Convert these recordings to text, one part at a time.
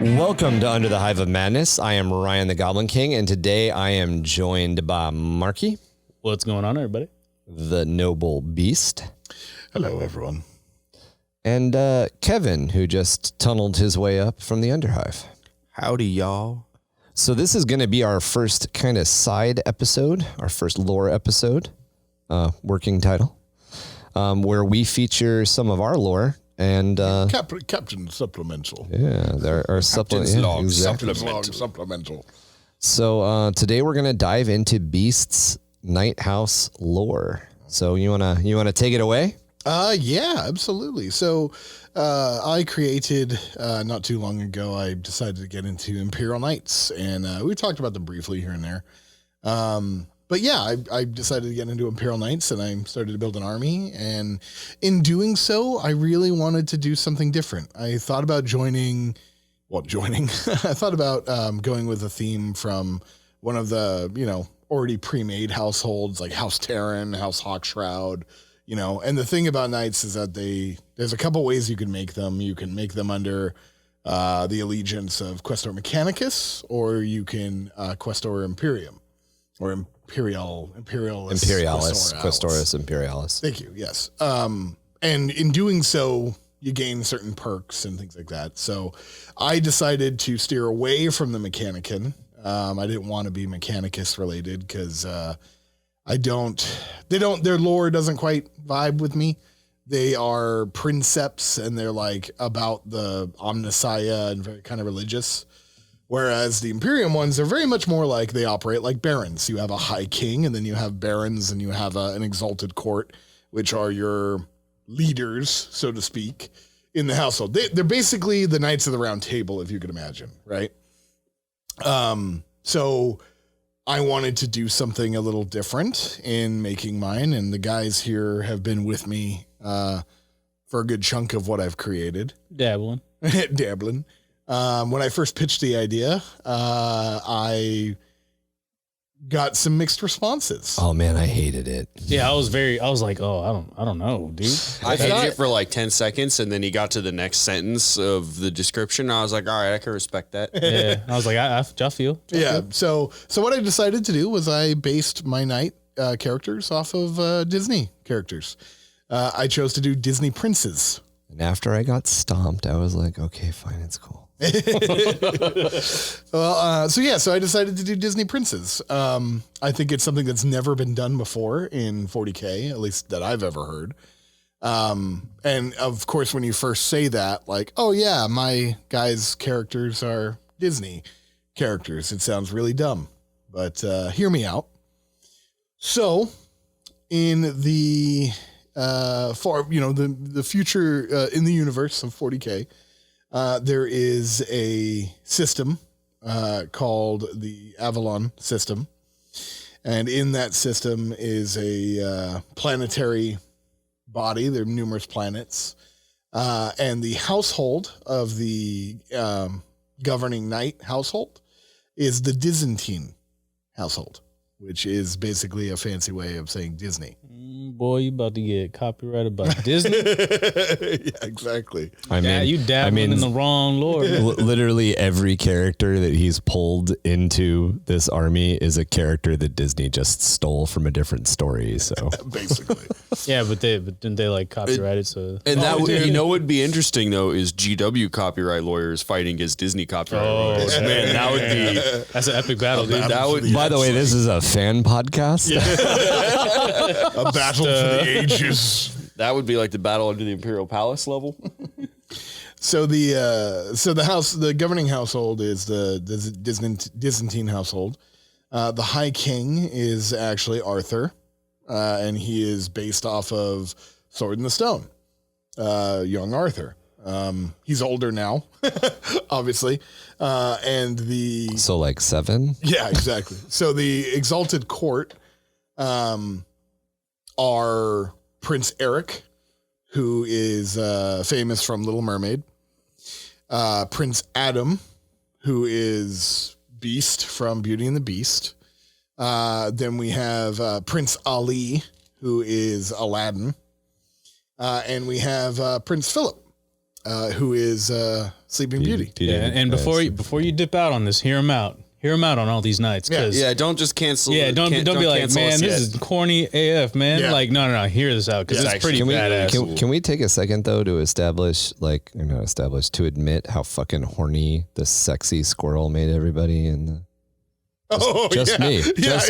Welcome to Under the Hive of Madness. I am Ryan the Goblin King, and today I am joined by Marky. What's going on, everybody? The Noble Beast. Hello, everyone. And Kevin, who just tunneled his way up from the Underhive. Howdy, y'all. So this is going to be our first kind of side episode, our first lore episode, working title, where we feature some of our lore. And Captain Supplemental. Yeah, there are Supplemental. So today we're gonna dive into Beast's Night House lore. So you wanna take it away? Yeah, absolutely. So I created not too long ago. I decided to get into Imperial Knights, and we talked about them briefly here and there. But yeah, I decided to get into Imperial Knights, and I started to build an army. And in doing so, I really wanted to do something different. I thought about joining. I thought about going with a theme from one of the, already pre-made households, like House Terran, House Hawkshroud, And the thing about Knights is that there's a couple ways you can make them. You can make them under the allegiance of Questor Mechanicus, or you can Questor Imperium, or Imperialis Questoris Imperialis. Thank you. Yes. And in doing so, you gain certain perks and things like that. So I decided to steer away from the Mechanican. I didn't want to be Mechanicus related because their lore doesn't quite vibe with me. They are princeps, and they're like about the Omnissiah and very kind of religious. Whereas the Imperium ones are very much more like they operate like barons. You have a high king, and then you have barons, and you have an exalted court, which are your leaders, so to speak, in the household. They're basically the Knights of the Round Table, if you could imagine, right? So I wanted to do something a little different in making mine, and the guys here have been with me for a good chunk of what I've created. Dabbling. When I first pitched the idea, I got some mixed responses. Oh man, I hated it. Yeah, I was like, oh, I don't know, dude. I hated it for like 10 seconds, and then he got to the next sentence of the description. I was like, all right, I can respect that. Yeah, I was like, I feel. Yeah. So what I decided to do was I based my knight characters off of Disney characters. I chose to do Disney princes. And after I got stomped, I was like, okay, fine, it's cool. Well, so I decided to do Disney princes. I think it's something that's never been done before in 40K, at least that I've ever heard. And of course, when you first say that, like, oh yeah, my guys' characters are Disney characters, it sounds really dumb, but hear me out. So in the the future in the universe of 40K, there is a system called the Avalon system, and in that system is a planetary body. There are numerous planets, and the household of the governing knight household is the Disintine household, which is basically a fancy way of saying Disney. Boy, you about to get copyrighted by Disney? Yeah, exactly. You dabbling in the wrong lore. Literally every character that he's pulled into this army is a character that Disney just stole from a different story. So basically, yeah, but didn't they like copyright it? So that would be interesting though is GW copyright lawyers fighting against Disney copyright lawyers. Man, that would be that's an epic battle, dude. By the way, this is a fan podcast. A battle for the ages. That would be like the battle under the Imperial Palace level. So the governing household is the Disintine household. The High King is actually Arthur, and he is based off of Sword in the Stone, young Arthur. He's older now, obviously, so like 7. Yeah, exactly. So the exalted court are Prince Eric, who is famous from Little Mermaid, Prince Adam, who is Beast from Beauty and the Beast. Then we have Prince Ali, who is Aladdin. And we have Prince Philip, who is Sleeping Beauty. Yeah, and before you dip out on this, hear him out. Hear him out on all these nights. Yeah, don't just cancel. Yeah, don't be like, man, this is corny AF, man. Yeah. Like, no, hear this out because it's pretty badass. Can we take a second though to to admit how fucking horny the sexy squirrel made everybody and just me. Oh, that's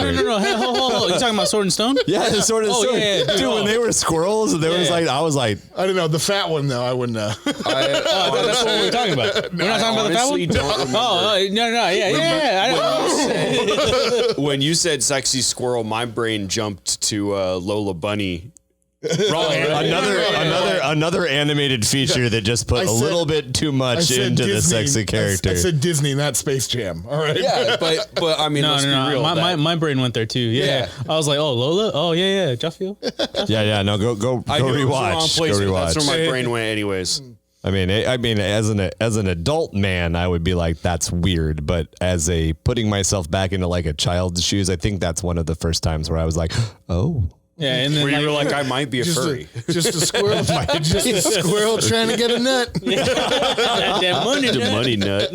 weird. No. Hey, hold. You talking about Sword and Stone? Yeah, the Sword and Stone. Yeah, dude, when they were squirrels, I was like, I don't know. The fat one, though, I wouldn't know. That's what we're talking about. We're not talking about the fat one? Don't remember. Yeah. When you said sexy squirrel, my brain jumped to Lola Bunny. Another animated feature that just put a little bit too much into Disney, the sexy character. I said Disney, not Space Jam. All right. Yeah, but I mean, let's be real. My brain went there too. Yeah. I was like, oh, Lola. Oh, yeah. Jaffiel. Yeah. No, go rewatch. Go rewatch. That's where my brain went, anyways. I mean, as an adult man, I would be like, that's weird. But as putting myself back into like a child's shoes, I think that's one of the first times where I was like, oh. Yeah, and then where you were like, I might be a furry. Just a squirrel. Just a squirrel trying to get a nut. that money nut.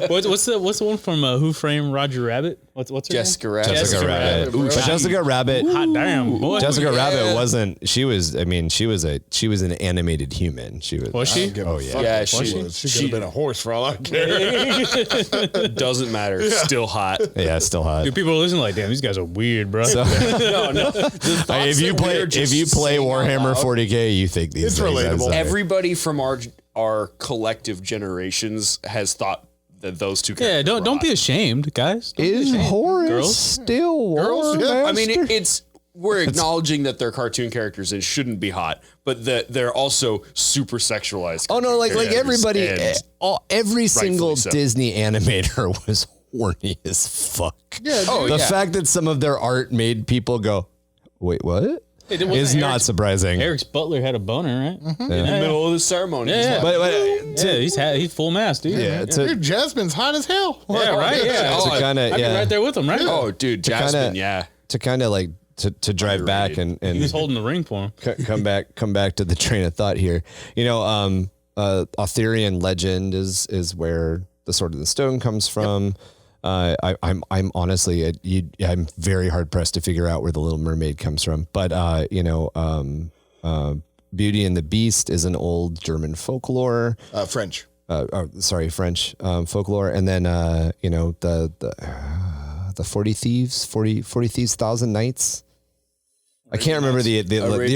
What's the one from Who Framed Roger Rabbit? What's her Jessica name? Rabbit. Jessica Rabbit. Ooh, Jessica Rabbit. Hot damn, boy. Jessica Rabbit wasn't. She was an animated human. Was she? Oh yeah. Yeah, she could have been a horse for all I care. Doesn't matter. Yeah. Still hot. Yeah, still hot. Dude, people are listening like, damn, these guys are weird, bro. No. If you play Warhammer 40K, you think these it's things relatable. Everybody from our collective generations has thought that those two. Yeah, don't be ashamed, guys. Is Horus still Girls? Yeah. I mean, we're acknowledging that they're cartoon characters and shouldn't be hot, but that they're also super sexualized. Oh no, like everybody, every single so. Disney animator was horny as fuck. Yeah. The fact that some of their art made people go, wait, what? Is not surprising. Eric's butler had a boner, right? In the middle of the ceremony. Yeah, but he's full mass, dude. Yeah, dude, Jasmine's hot as hell. Yeah, right. Yeah, I've been right there with him, right? Oh, dude, Jasmine. To kind of like to drive back and he was holding the ring for him. come back to the train of thought here. You know, Arthurian legend is where the Sword of the Stone comes from. I'm honestly, I'm very hard pressed to figure out where the Little Mermaid comes from. But Beauty and the Beast is an old German folklore. French. French folklore, and then the 40 Thieves, 40 Thieves, Thousand Nights. I can't remember the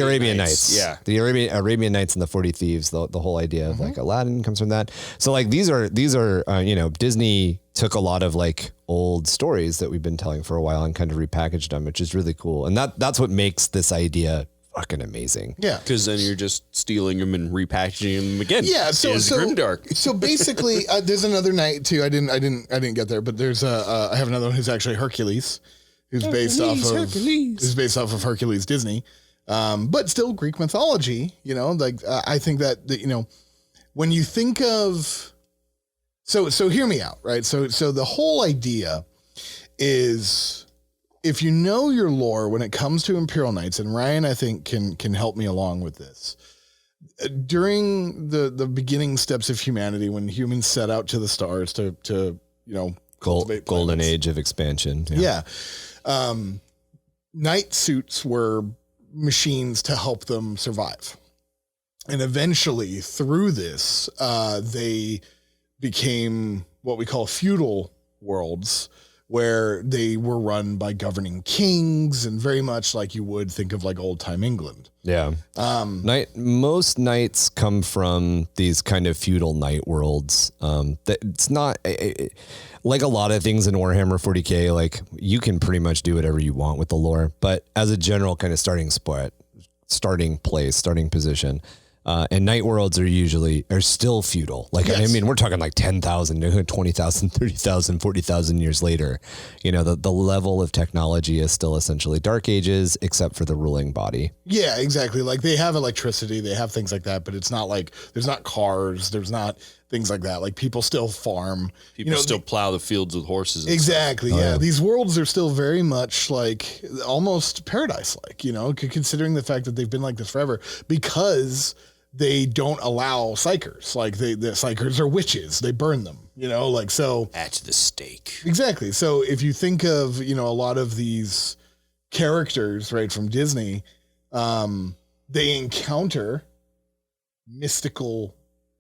Arabian Nights. Yeah, the Arabian Nights and the 40 Thieves. The whole idea of like Aladdin comes from that. So like these are Disney took a lot of like old stories that we've been telling for a while and kind of repackaged them, which is really cool. And that's what makes this idea fucking amazing. Yeah, because then you're just stealing them and repackaging them again. Yeah, so Grimdark. So basically, there's another knight too. I didn't get there, but there's I have another one who's actually Hercules. Who's based off of Hercules Disney, but still Greek mythology. You know, like I think that when you think of, so hear me out, right? So the whole idea is, if you know your lore when it comes to Imperial Knights, and Ryan I think can help me along with this. During the beginning steps of humanity, when humans set out to the stars to golden age of expansion. Yeah. Knight suits were machines to help them survive. And eventually through this, they became what we call feudal worlds, where they were run by governing kings and very much like you would think of like old time England. Yeah. Most knights come from these kind of feudal knight worlds. It's not like a lot of things in Warhammer 40K, like you can pretty much do whatever you want with the lore, but as a general kind of starting position, and night worlds are still feudal. Like, yes. I mean, we're talking like 10,000, 20,000, 30,000, 40,000 years later. The level of technology is still essentially Dark Ages, except for the ruling body. Yeah, exactly. Like they have electricity, they have things like that, but it's not like there's not cars, there's not things like that. Like people still farm. People still plow the fields with horses. Exactly. Yeah. These worlds are still very much like almost paradise-like, considering the fact that they've been like this forever, because they don't allow psychers. Like the psychers are witches. They burn them, like, so. At the stake. Exactly. So if you think of, a lot of these characters, right, from Disney, they encounter mystical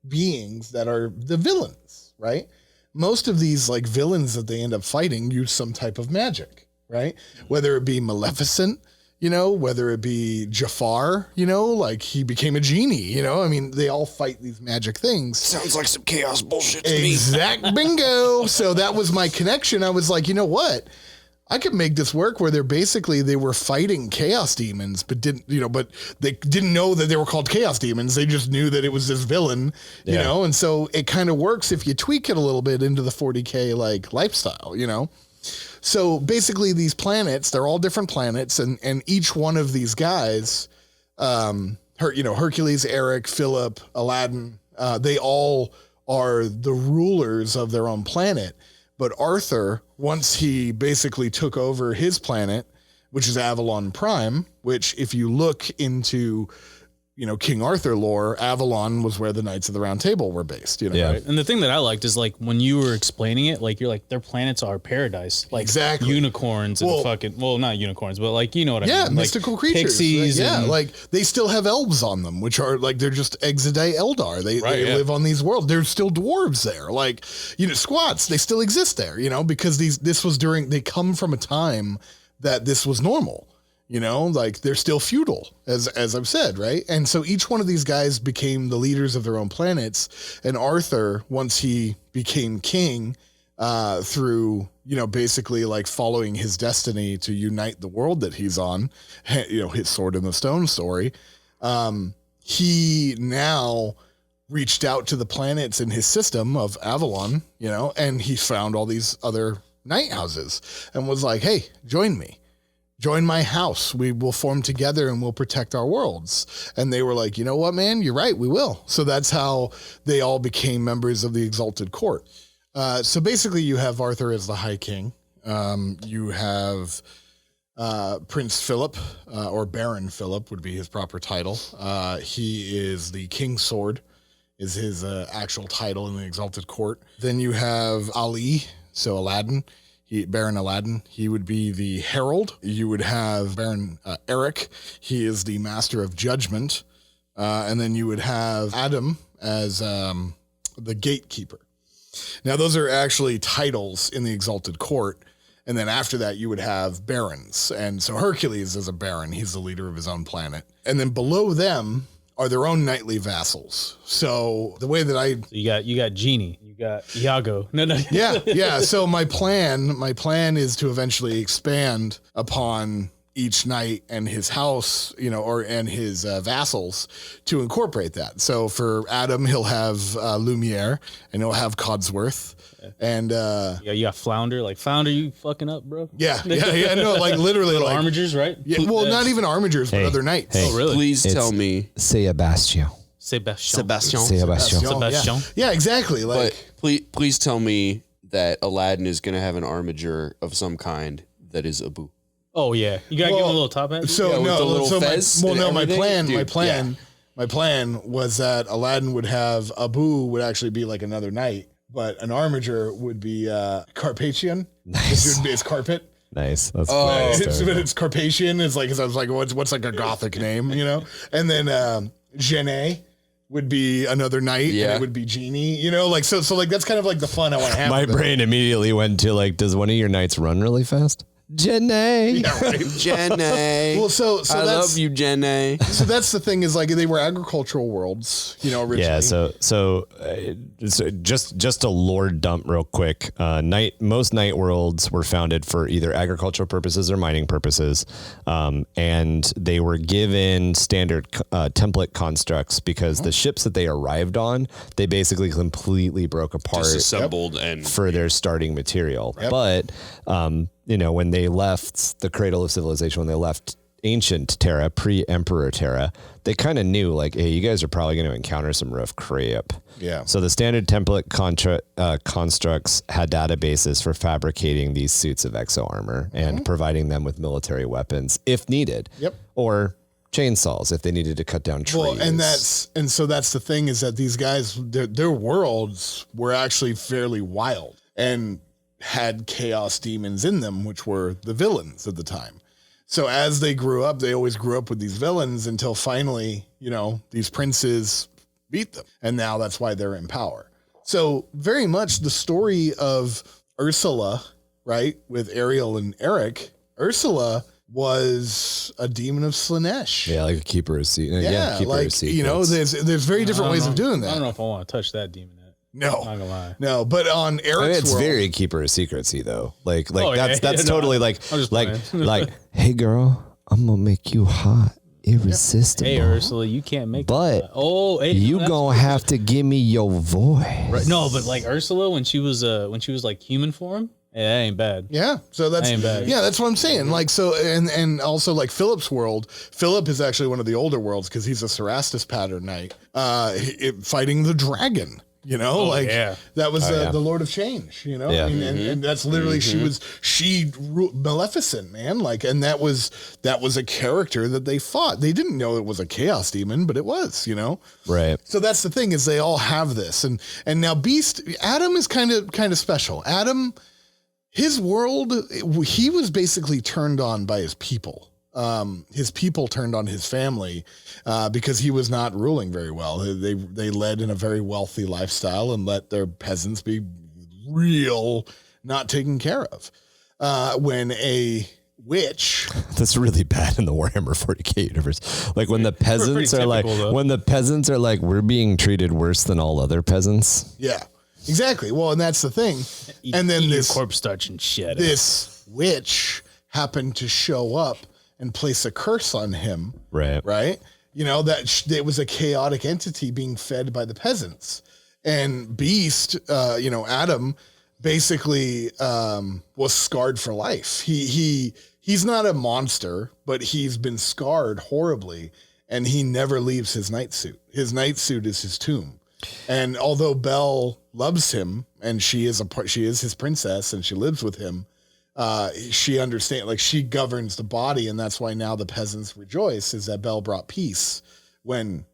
beings that are the villains, right? Most of these like villains that they end up fighting use some type of magic, right? Whether it be Maleficent, whether it be Jafar, like he became a genie, I mean, they all fight these magic things. Sounds like some chaos bullshit to me. Exact bingo. So that was my connection. I was like, you know what? I could make this work where they were fighting chaos demons, but but they didn't know that they were called chaos demons. They just knew that it was this villain, and so it kind of works if you tweak it a little bit into the 40K like lifestyle, So basically these planets, they're all different planets, and each one of these guys, Hercules, Eric, Philip, Aladdin, they all are the rulers of their own planet. But Arthur, once he basically took over his planet, which is Avalon Prime, which if you look into, King Arthur lore, Avalon was where the Knights of the Round Table were based. Right? And the thing that I liked is like when you were explaining it, like you're like their planets are paradise, like exactly. Unicorns and not unicorns, but like what I mean. Yeah, mystical like creatures. Pixies. Like they still have elves on them, which are like they're just Exodai Eldar. They live on these worlds. There's still dwarves there, like squats. They still exist there, because they come from a time that this was normal. Like they're still feudal, as I've said, right? And so each one of these guys became the leaders of their own planets. And Arthur, once he became king, through, basically like following his destiny to unite the world that he's on, his Sword in the Stone story, he now reached out to the planets in his system of Avalon, and he found all these other night houses and was like, hey, join me. Join my house. We will form together and we'll protect our worlds. And they were like, you know what, man? You're right. We will. So that's how they all became members of the Exalted Court. So basically you have Arthur as the High King. You have Prince Philip, or Baron Philip would be his proper title. He is the King's Sword is his actual title in the Exalted Court. Then you have Ali, so Aladdin. Baron Aladdin, he would be the Herald. You would have Baron Eric. He is the Master of Judgment. And then you would have Adam as the Gatekeeper. Now, those are actually titles in the Exalted Court. And then after that, you would have barons. And so Hercules is a baron. He's the leader of his own planet. And then below them are their own knightly vassals. So the way that you got Genie, you got Iago. No. Yeah. So my plan is to eventually expand upon each knight and his house, and his vassals to incorporate that. So for Adam, he'll have Lumiere, and he'll have Codsworth. And you got Flounder. Like Flounder, you fucking up, bro. Yeah. No, like literally, little like armigers, right? Yeah, well, not even armigers, but other knights. Hey, oh, really? Please tell me, Sebastian. Yeah, exactly. Like, but please tell me that Aladdin is going to have an armiger of some kind that is Abu. Oh yeah, you gotta give him a little top hat. So with the little fez. My plan was that Aladdin would have Abu would actually be like another knight. But an armiger would be Carpathian. Nice. It's carpet. Nice. That's nice. nice. It's Carpathian. It's like, I was like, what's like a Gothic name, And then Genet would be another knight. Yeah. And it would be Genie, like, so like, that's kind of like the fun I want to have. My brain immediately went to like, does one of your knights run really fast? Jenny. Yeah, right. Jenny. Well, so I love you, Jenny. So that's the thing is like they were agricultural worlds, originally. Yeah. So just a lore dump real quick. Most night worlds were founded for either agricultural purposes or mining purposes, and they were given standard template constructs because the ships that they arrived on, they basically completely broke apart, disassembled, and for their starting material. Yep. But when they left the cradle of civilization, when they left ancient Terra, pre-Emperor Terra, they kind of knew like, hey, you guys are probably going to encounter some rough crap. Yeah. So the standard template constructs had databases for fabricating these suits of exo armor and providing them with military weapons if needed. Yep. Or chainsaws if they needed to cut down trees. Well, and so that's the thing is that these guys, their worlds were actually fairly wild and had chaos demons in them, which were the villains at the time. So as they grew up, they always grew up with these villains until finally, these princes beat them. And now that's why they're in power. So very much the story of Ursula, right, with Ariel and Eric, Ursula was a demon of Slanesh. Yeah, like a keeper of secrets. Yeah, keeper like, of secrets. there's very different ways of doing that. I don't know if I want to touch that demon. No, I'm not gonna lie. No, but on Eric's it's world, very keeper of secretsy though. Like Oh, yeah, that's yeah, totally no, like I'm just like hey girl, I'm gonna make you hot, irresistible. Hey Ursula, you can't make But that. Oh, hey, you no, gonna have to give me your voice. right. No, but like Ursula when she was like human form, yeah, that ain't bad. yeah. So that's Ain't bad. yeah, that's what I'm saying. Like so, and also like Philip's world. Philip is actually one of the older worlds because he's a Cerastus pattern knight, fighting the dragon. Yeah. That was the Lord of Change, Yeah. and that's literally Maleficent, man. Like, and that was a character that they fought. They didn't know it was a chaos demon, but it was, Right. So that's the thing is they all have this, and now Adam is kind of special. Adam, his world, he was basically turned on by his people. His people turned on his family because he was not ruling very well. They led in a very wealthy lifestyle and let their peasants be real not taken care of. When a witch, That's really bad in the Warhammer 40K universe. Like when the peasants are like, typical, though. we're being treated worse than all other peasants. yeah, exactly. Well, and that's the thing. And then Eat your this corpse starch and shit. this witch happened to show up and place a curse on him. Right. Right. That it was a chaotic entity being fed by the peasants, and Beast, Adam basically, was scarred for life. He's not a monster, but he's been scarred horribly, and he never leaves his night suit. His night suit is his tomb. And although Belle loves him and she is his princess and she lives with him, she understands, like she governs the body, and that's why now the peasants rejoice is that Belle brought peace when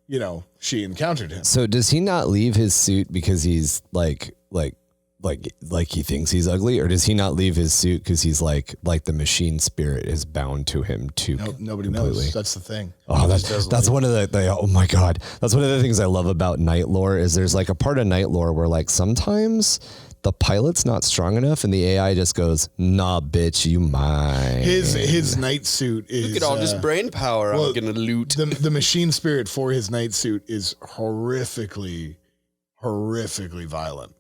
she encountered him. So does he not leave his suit because he's like he thinks he's ugly, or does he not leave his suit because he's like the machine spirit is bound to him too? Nobody completely knows. That's the thing. Oh, that's one of the oh my God, that's one of the things I love about Night Lore is there's like a part of Night Lore where like sometimes the pilot's not strong enough and the AI just goes, nah, bitch, you mine. His night suit is Look at all this brain power I'm gonna loot. The machine spirit for his night suit is horrifically violent.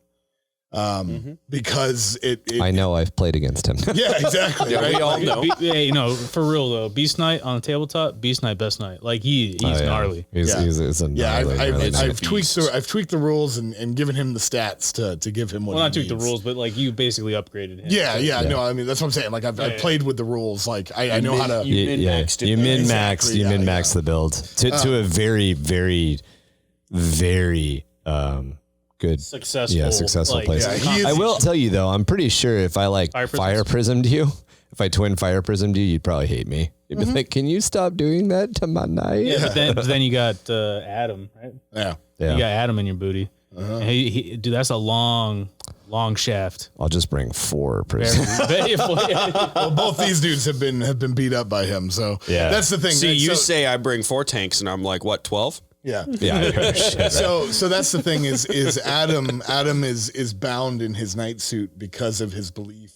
Because I know I've played against him. yeah, exactly. Yeah, right? we all know. Hey, for real though, Beast Knight on the tabletop, Beast Knight best knight. Like he's gnarly. He's a gnarly, I've tweaked the rules and given him the stats to give him what Well, he not tweak the needs. rules, but like you basically upgraded him. Yeah. No, I mean that's what I'm saying. Like I've played with the rules. Like I know how to. You min-maxed it. You min-maxed. Exactly, You yeah, min-maxed the build to a very, very, very good, Successful place. Yeah, he is- I will tell you though, I'm pretty sure if I like Fire fire prismed you, if I twin fire prismed you, you'd probably hate me. You'd be like, "Can you stop doing that to my knight?" Yeah, but then you got Adam, right? Yeah. You got Adam in your booty. Dude, that's a long shaft. I'll just bring 4 prisms. Well, both these dudes have been beat up by him. So Yeah. that's the thing. See, right? you So- say I bring 4 tanks, and I'm like, what, 12? yeah. Yeah. Shit. So that's the thing is Adam is bound in his night suit because of his belief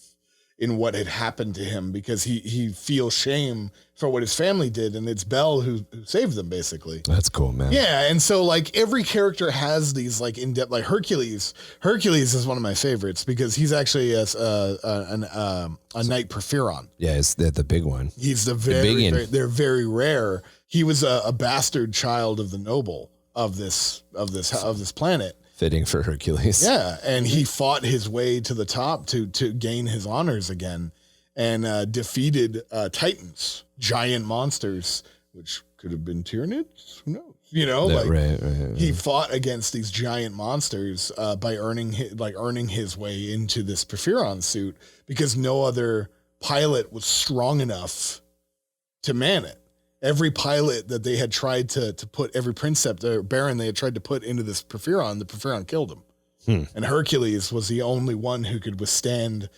in what had happened to him, because he feels shame for what his family did, and it's Belle who saved them basically. That's cool, man. Yeah, and so like every character has these like in-depth, like Hercules. Hercules is one of my favorites because he's actually a knight Porphyron. Yeah, it's the big one. He's biggin. they're very rare. He was a bastard child of the noble of this planet. Fitting for Hercules. Yeah, and he fought his way to the top to gain his honors again, and defeated Titans, giant monsters, which could have been Tyranids. Who knows? Right. He fought against these giant monsters by earning his way into this Porphyron suit because no other pilot was strong enough to man it. every pilot that they had tried to put, every princeps or baron they had tried to put into this Porphyron, the Porphyron killed him. And Hercules was the only one who could withstand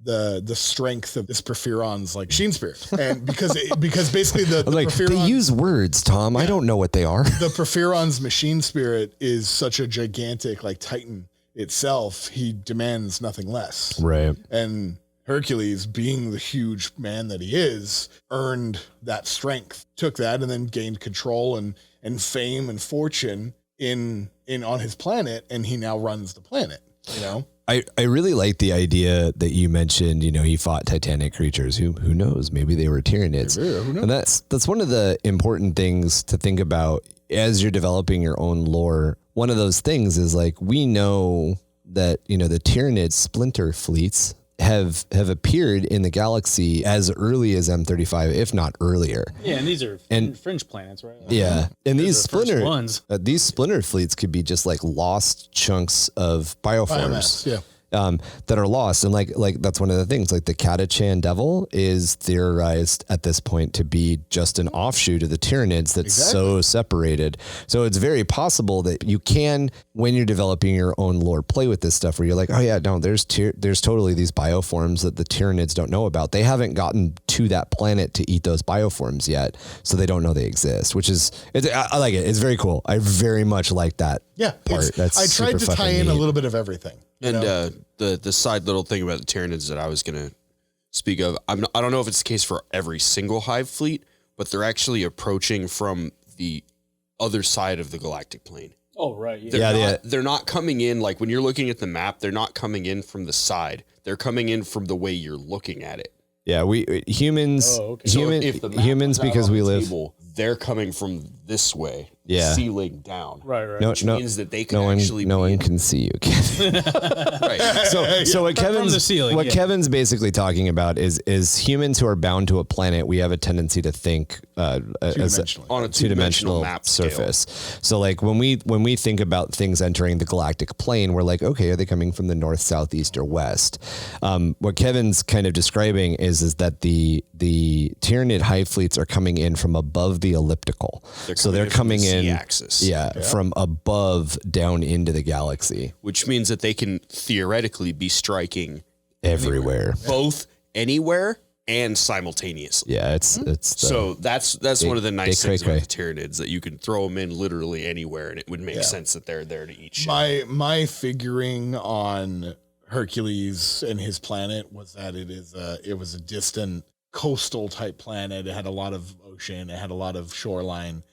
the strength of this Porphyron's like machine spirit. And because basically the like, they use words, Tom. I don't know what they are. The Porphyron's machine spirit is such a gigantic like Titan itself. He demands nothing less. Right. And Hercules, being the huge man that he is, earned that strength, took that, and then gained control and fame and fortune in on his planet, and he now runs the planet, you know? I really like the idea that you mentioned, you know, he fought titanic creatures. Who knows? Maybe they were Tyranids. Who knows? And that's one of the important things to think about as you're developing your own lore. One of those things is like, we know that, you know, the Tyranid splinter fleets have appeared in the galaxy as early as M35, if not earlier. Yeah, and these are fringe planets, right? Yeah, and these splinter ones. These splinter fleets could be just like lost chunks of bioforms. Biomass, that are lost. And like that's one of the things, like the Catachan Devil is theorized at this point to be just an offshoot of the Tyranids that's so separated. So it's very possible that you can, when you're developing your own lore, play with this stuff where you're like, oh yeah, no, there's totally these bioforms that the Tyranids don't know about. They haven't gotten to that planet to eat those bioforms yet, so they don't know they exist, which is, I like it. It's very cool. I very much like that part. I tried to tie in a little bit of everything. And the side little thing about the Tyranids that I was going to speak of, I don't know if it's the case for every single Hive fleet, but they're actually approaching from the other side of the galactic plane. Oh, right. Yeah. They're not coming in, like when you're looking at the map, they're not coming in from the side. They're coming in from the way you're looking at it. Yeah, humans, So if the map humans, was out because on we the live, table, they're coming from this way, ceiling down. Right. Which means that they can actually no one can see you, Kevin. Right. So what from the ceiling, Kevin's basically talking about is humans who are bound to a planet. We have a tendency to think as on a two-dimensional map surface. So like when we think about things entering the galactic plane, we're like, okay, are they coming from the north, south, east, or west? What Kevin's kind of describing is that the Tyranid Hive fleets are coming in from above the elliptical. They're coming in Z-axis. From above down into the galaxy, which means that they can theoretically be striking everywhere, both anywhere and simultaneously. Yeah, it's so that's one of the nice things about the Tyranids, that you can throw them in literally anywhere, and it would make sense that they're there to eat shit. My figuring on Hercules and his planet was that it was a distant coastal type planet. It had a lot of ocean, it had a lot of shoreline,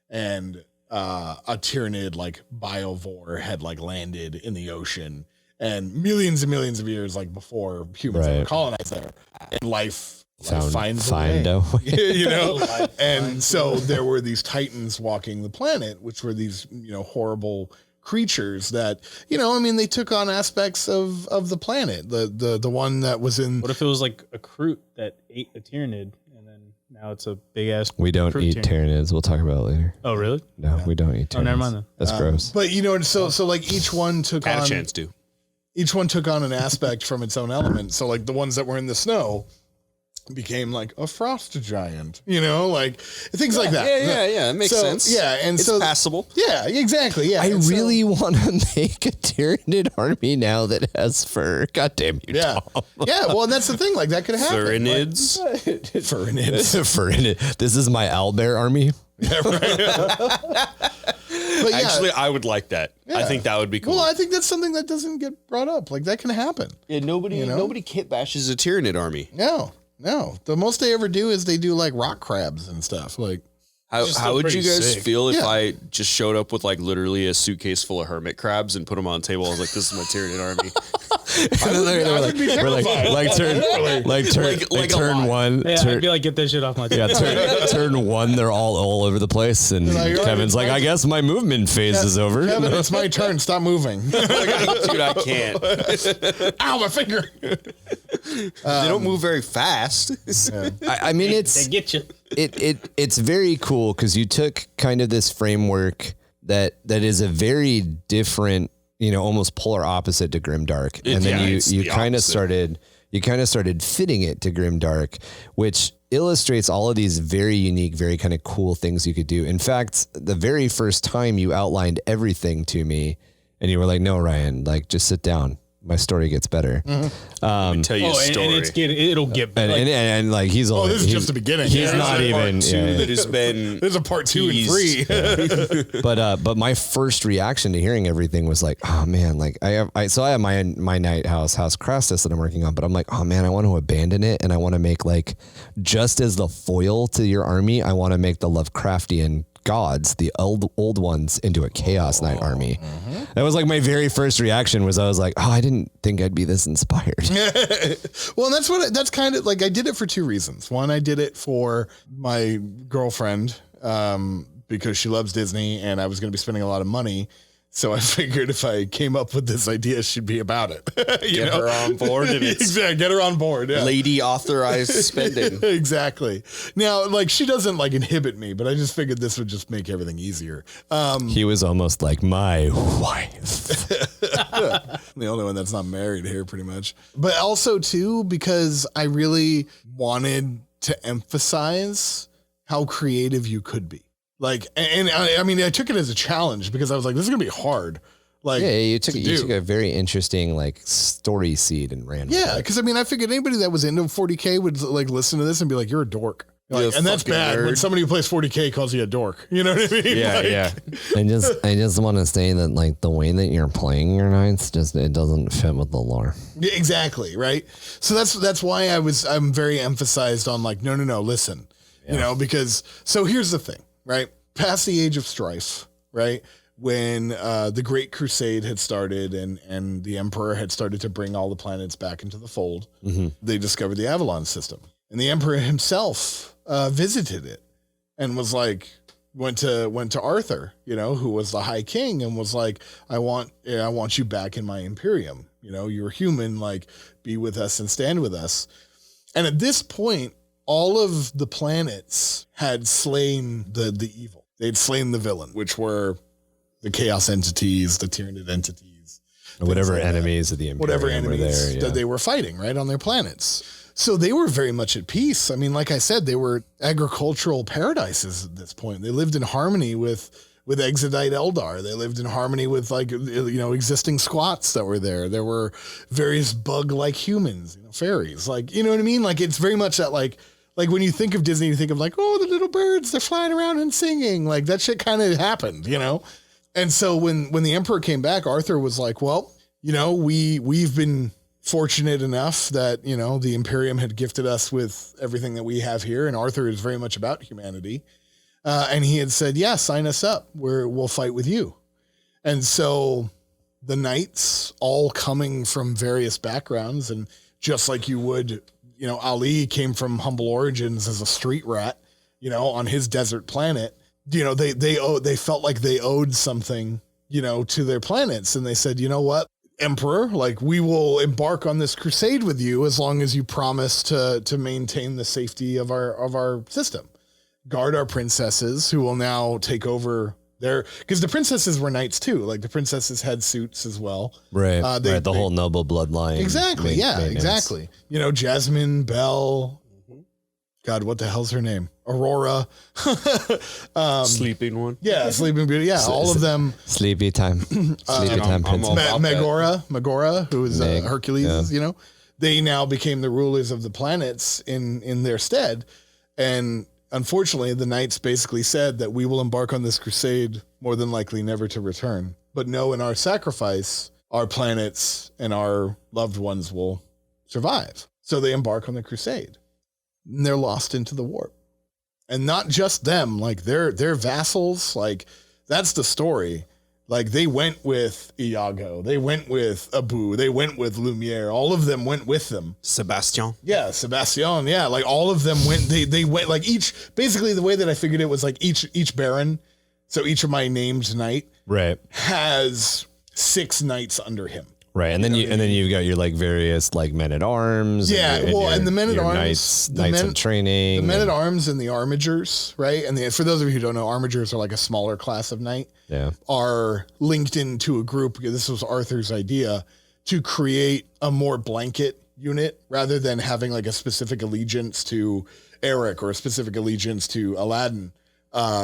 and a Tyranid like Biovore had like landed in the ocean, and millions and millions of years like before humans ever colonized there, and life finds a way. You know, and so there were these Titans walking the planet, which were these, you know, horrible creatures that, you know, I mean, they took on aspects of the planet. The one that was in. What if it was like a Kroot that ate a Tyranid, and then now it's a big ass. We don't eat Tyranids. We'll talk about it later. Oh, really? No, we don't eat Tyranids. Oh, never mind then. That's gross. But you know, so like each one took on. Chance to. Each one took on an aspect from its own element. So like the ones that were in the snow became like a frost giant, you know, like things like that. Yeah. It makes sense. Yeah. And it's passable. Yeah, exactly. Yeah. I really want to make a Tyranid army now that has fur. God damn you, Tom. Yeah. Well, and that's the thing. Like that could happen. Tyranids. Tyranids. This is my owlbear army. Yeah, right. But actually, I would like that. I think that would be cool. Well, I think that's something that doesn't get brought up. Like that can happen. Yeah, nobody kit bashes a Tyranid army. No. The most they ever do is they do like rock crabs and stuff. Like, how would you guys feel if I just showed up with like literally a suitcase full of hermit crabs and put them on the table? I was like, this is my Tyranid army. Turn one. Yeah, I'd be like, get this shit off my table. Turn one. They're all over the place, and Kevin's like, I guess my movement phase is over. Kevin, it's my turn. Stop moving. Dude, I can't. Ow, my finger. They don't move very fast. I mean, they get you. It's very cool because you took kind of this framework that is a very different, you know, almost polar opposite to Grimdark, and then you kind of started fitting it to Grimdark, which illustrates all of these very unique, very kind of cool things you could do. In fact, the very first time you outlined everything to me and you were like, no, Ryan, like just sit down. My story gets better. Tell you a story. And it'll get better. And like he's all. This is just the beginning. He's not even. That has been. There's a part 2 and 3. But my first reaction to hearing everything was like, oh man, like I have my night house Crassus that I'm working on, but I'm like, oh man, I want to abandon it and I want to make like just as the foil to your army, I want to make the Lovecraftian gods, the old ones, into a Chaos Knight army. That was like my very first reaction. Was I was like, oh, I didn't think I'd be this inspired. Well, and that's kind of like, I did it for 2 reasons. One, I did it for my girlfriend because she loves Disney and I was going to be spending a lot of money. So I figured if I came up with this idea, she'd be about it. Get her on board. And it's exactly. Get her on board. Yeah. Lady authorized spending. Exactly. Now, like, she doesn't like inhibit me, but I just figured this would just make everything easier. He was almost like my wife. The only one that's not married here, pretty much. But also, too, because I really wanted to emphasize how creative you could be. Like, and I mean, I took it as a challenge because I was like, this is going to be hard. Like, yeah, you took a very interesting like story seed and ran. Yeah, because I mean, I figured anybody that was into 40K would like listen to this and be like, you're a dork. Like, and that's bad when somebody who plays 40K calls you a dork. You know what I mean? Yeah, like, yeah. I just want to say that like the way that you're playing your knights it doesn't fit with the lore. Yeah, exactly, right? So that's why I'm very emphasized on like, no, listen. Yeah. You know, because so here's the thing, right? Past the age of strife, right? When the Great Crusade had started and the Emperor had started to bring all the planets back into the fold, they discovered the Avalon system. And the Emperor himself visited it and was like, went to Arthur, you know, who was the High King, and was like, I want you back in my Imperium. You know, you're human, like, be with us and stand with us. And at this point, all of the planets had slain the evil. They'd slain the villain, which were the chaos entities, the Tyranid entities. Whatever like enemies of the Imperium whatever enemies there, that they were fighting, right, on their planets. So they were very much at peace. I mean, like I said, they were agricultural paradises at this point. They lived in harmony with Exodite Eldar. They lived in harmony with, like, you know, existing squats that were there. There were various bug-like humans, you know, fairies. Like, you know what I mean? Like, it's very much that, like when you think of Disney, you think of like, oh, the little birds, they're flying around and singing. Like, that shit kind of happened, you know? And so when the Emperor came back, Arthur was like, well, you know, we've been fortunate enough that, you know, the Imperium had gifted us with everything that we have here. And Arthur is very much about humanity. And he had said, yeah, sign us up. We'll fight with you. And so the knights, all coming from various backgrounds, and just like you would, you know, Ali came from humble origins as a street rat, you know, on his desert planet. You know, they felt like they owed something, you know, to their planets. And they said, you know what, Emperor, like, we will embark on this crusade with you as long as you promise to maintain the safety of our system. Guard our princesses, who will now take over because the princesses were knights too. Like, the princesses had suits as well. Right. The whole noble bloodline. Exactly. Exactly. You know, Jasmine, Belle, God, what the hell's her name? Aurora. Sleeping one. Yeah, Sleeping Beauty. Yeah, all of them. Sleepy time. Sleepy time. Megora, who is Hercules, yeah. You know, they now became the rulers of the planets in their stead. And unfortunately, the knights basically said that we will embark on this crusade, more than likely never to return. But no, in our sacrifice, our planets and our loved ones will survive. So they embark on the crusade. And they're lost into the warp. And not just them, like their vassals, like, that's the story. Like, they went with Iago, they went with Abu, they went with Lumiere, all of them went with them. Sebastian. Yeah, Sebastian, yeah, like all of them went, they went, like, basically the way that I figured it was like each baron, so each of my named knight has 6 knights under him. Right, and then you've got your, like, various, like, men at arms. Yeah, and the men at arms, knights in training, the men at arms and the armigers, right? And for those of you who don't know, armigers are like a smaller class of knight. Yeah, are linked into a group, because this was Arthur's idea, to create a more blanket unit rather than having like a specific allegiance to Eric or a specific allegiance to Aladdin,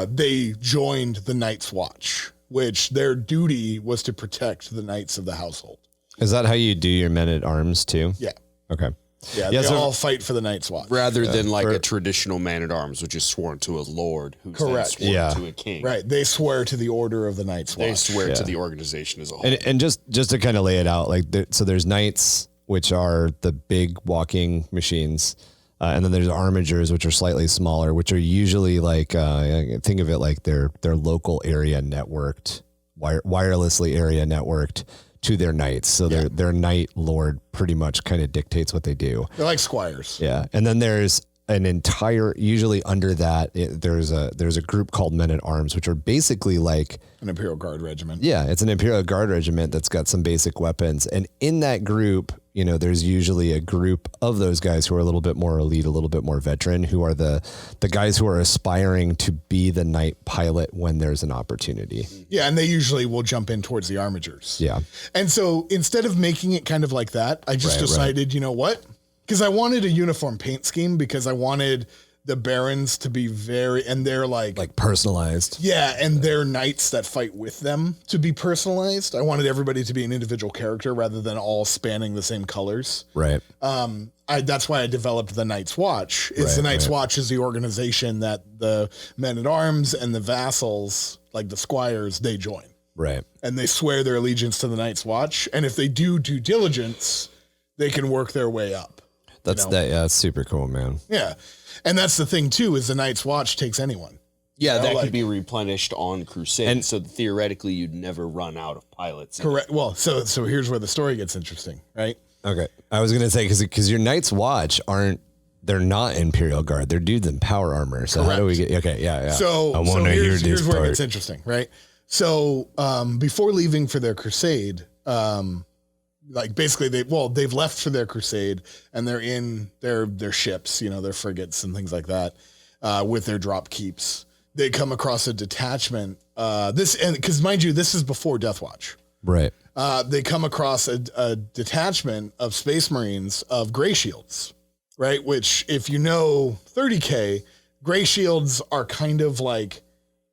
they joined the Night's Watch, which their duty was to protect the knights of the household. Is that how you do your men-at-arms too? Yeah. Okay. Yeah, they all fight for the Night's Watch. Rather than like a traditional man-at-arms, which is sworn to a lord who's then sworn to a king. Right. They swear to the order of the Night's Watch. They swear to the organization as a whole. And just to kind of lay it out, like so there's knights, which are the big walking machines. And then there's armigers, which are slightly smaller, which are usually like, think of it like they're local area networked, wirelessly area networked to their knights. So their knight lord pretty much kind of dictates what they do. They're like squires. Yeah. And then there's an entire, usually under that, there's a group called Men at Arms, which are basically like an Imperial Guard regiment. Yeah. It's an Imperial Guard regiment that's got some basic weapons. And in that group, you know, there's usually a group of those guys who are a little bit more elite, a little bit more veteran, who are the guys who are aspiring to be the night pilot when there's an opportunity. Yeah, and they usually will jump in towards the armigers. Yeah. And so instead of making it kind of like that, I just decided, you know what? Because I wanted a uniform paint scheme, because I wanted the barons to be and they're like personalized. Yeah. And their knights that fight with them to be personalized. I wanted everybody to be an individual character rather than all spanning the same colors. Right. That's why I developed the Night's Watch. The Night's Watch is the organization that the men at arms and the vassals, like the squires, they join. Right. And they swear their allegiance to the Night's Watch. And if they do due diligence, they can work their way up. That's super cool, man. Yeah. And that's the thing too, is the Night's Watch takes anyone. Yeah, that could be replenished on Crusade. And so theoretically you'd never run out of pilots. Correct. Well, so here's where the story gets interesting, right? Okay. I was going to say, because your Night's Watch they're not Imperial Guard. They're dudes in power armor. So how do we get, okay. Yeah. So, here's where it gets interesting, right? So, before leaving for their crusade, like basically they've left for their crusade and they're in their ships, you know, their frigates and things like that, with their drop keeps. They come across a detachment, because mind you, this is before Death Watch. Right. They come across a detachment of Space Marines of Gray Shields, right? Which, if you know 30K, Gray Shields are kind of like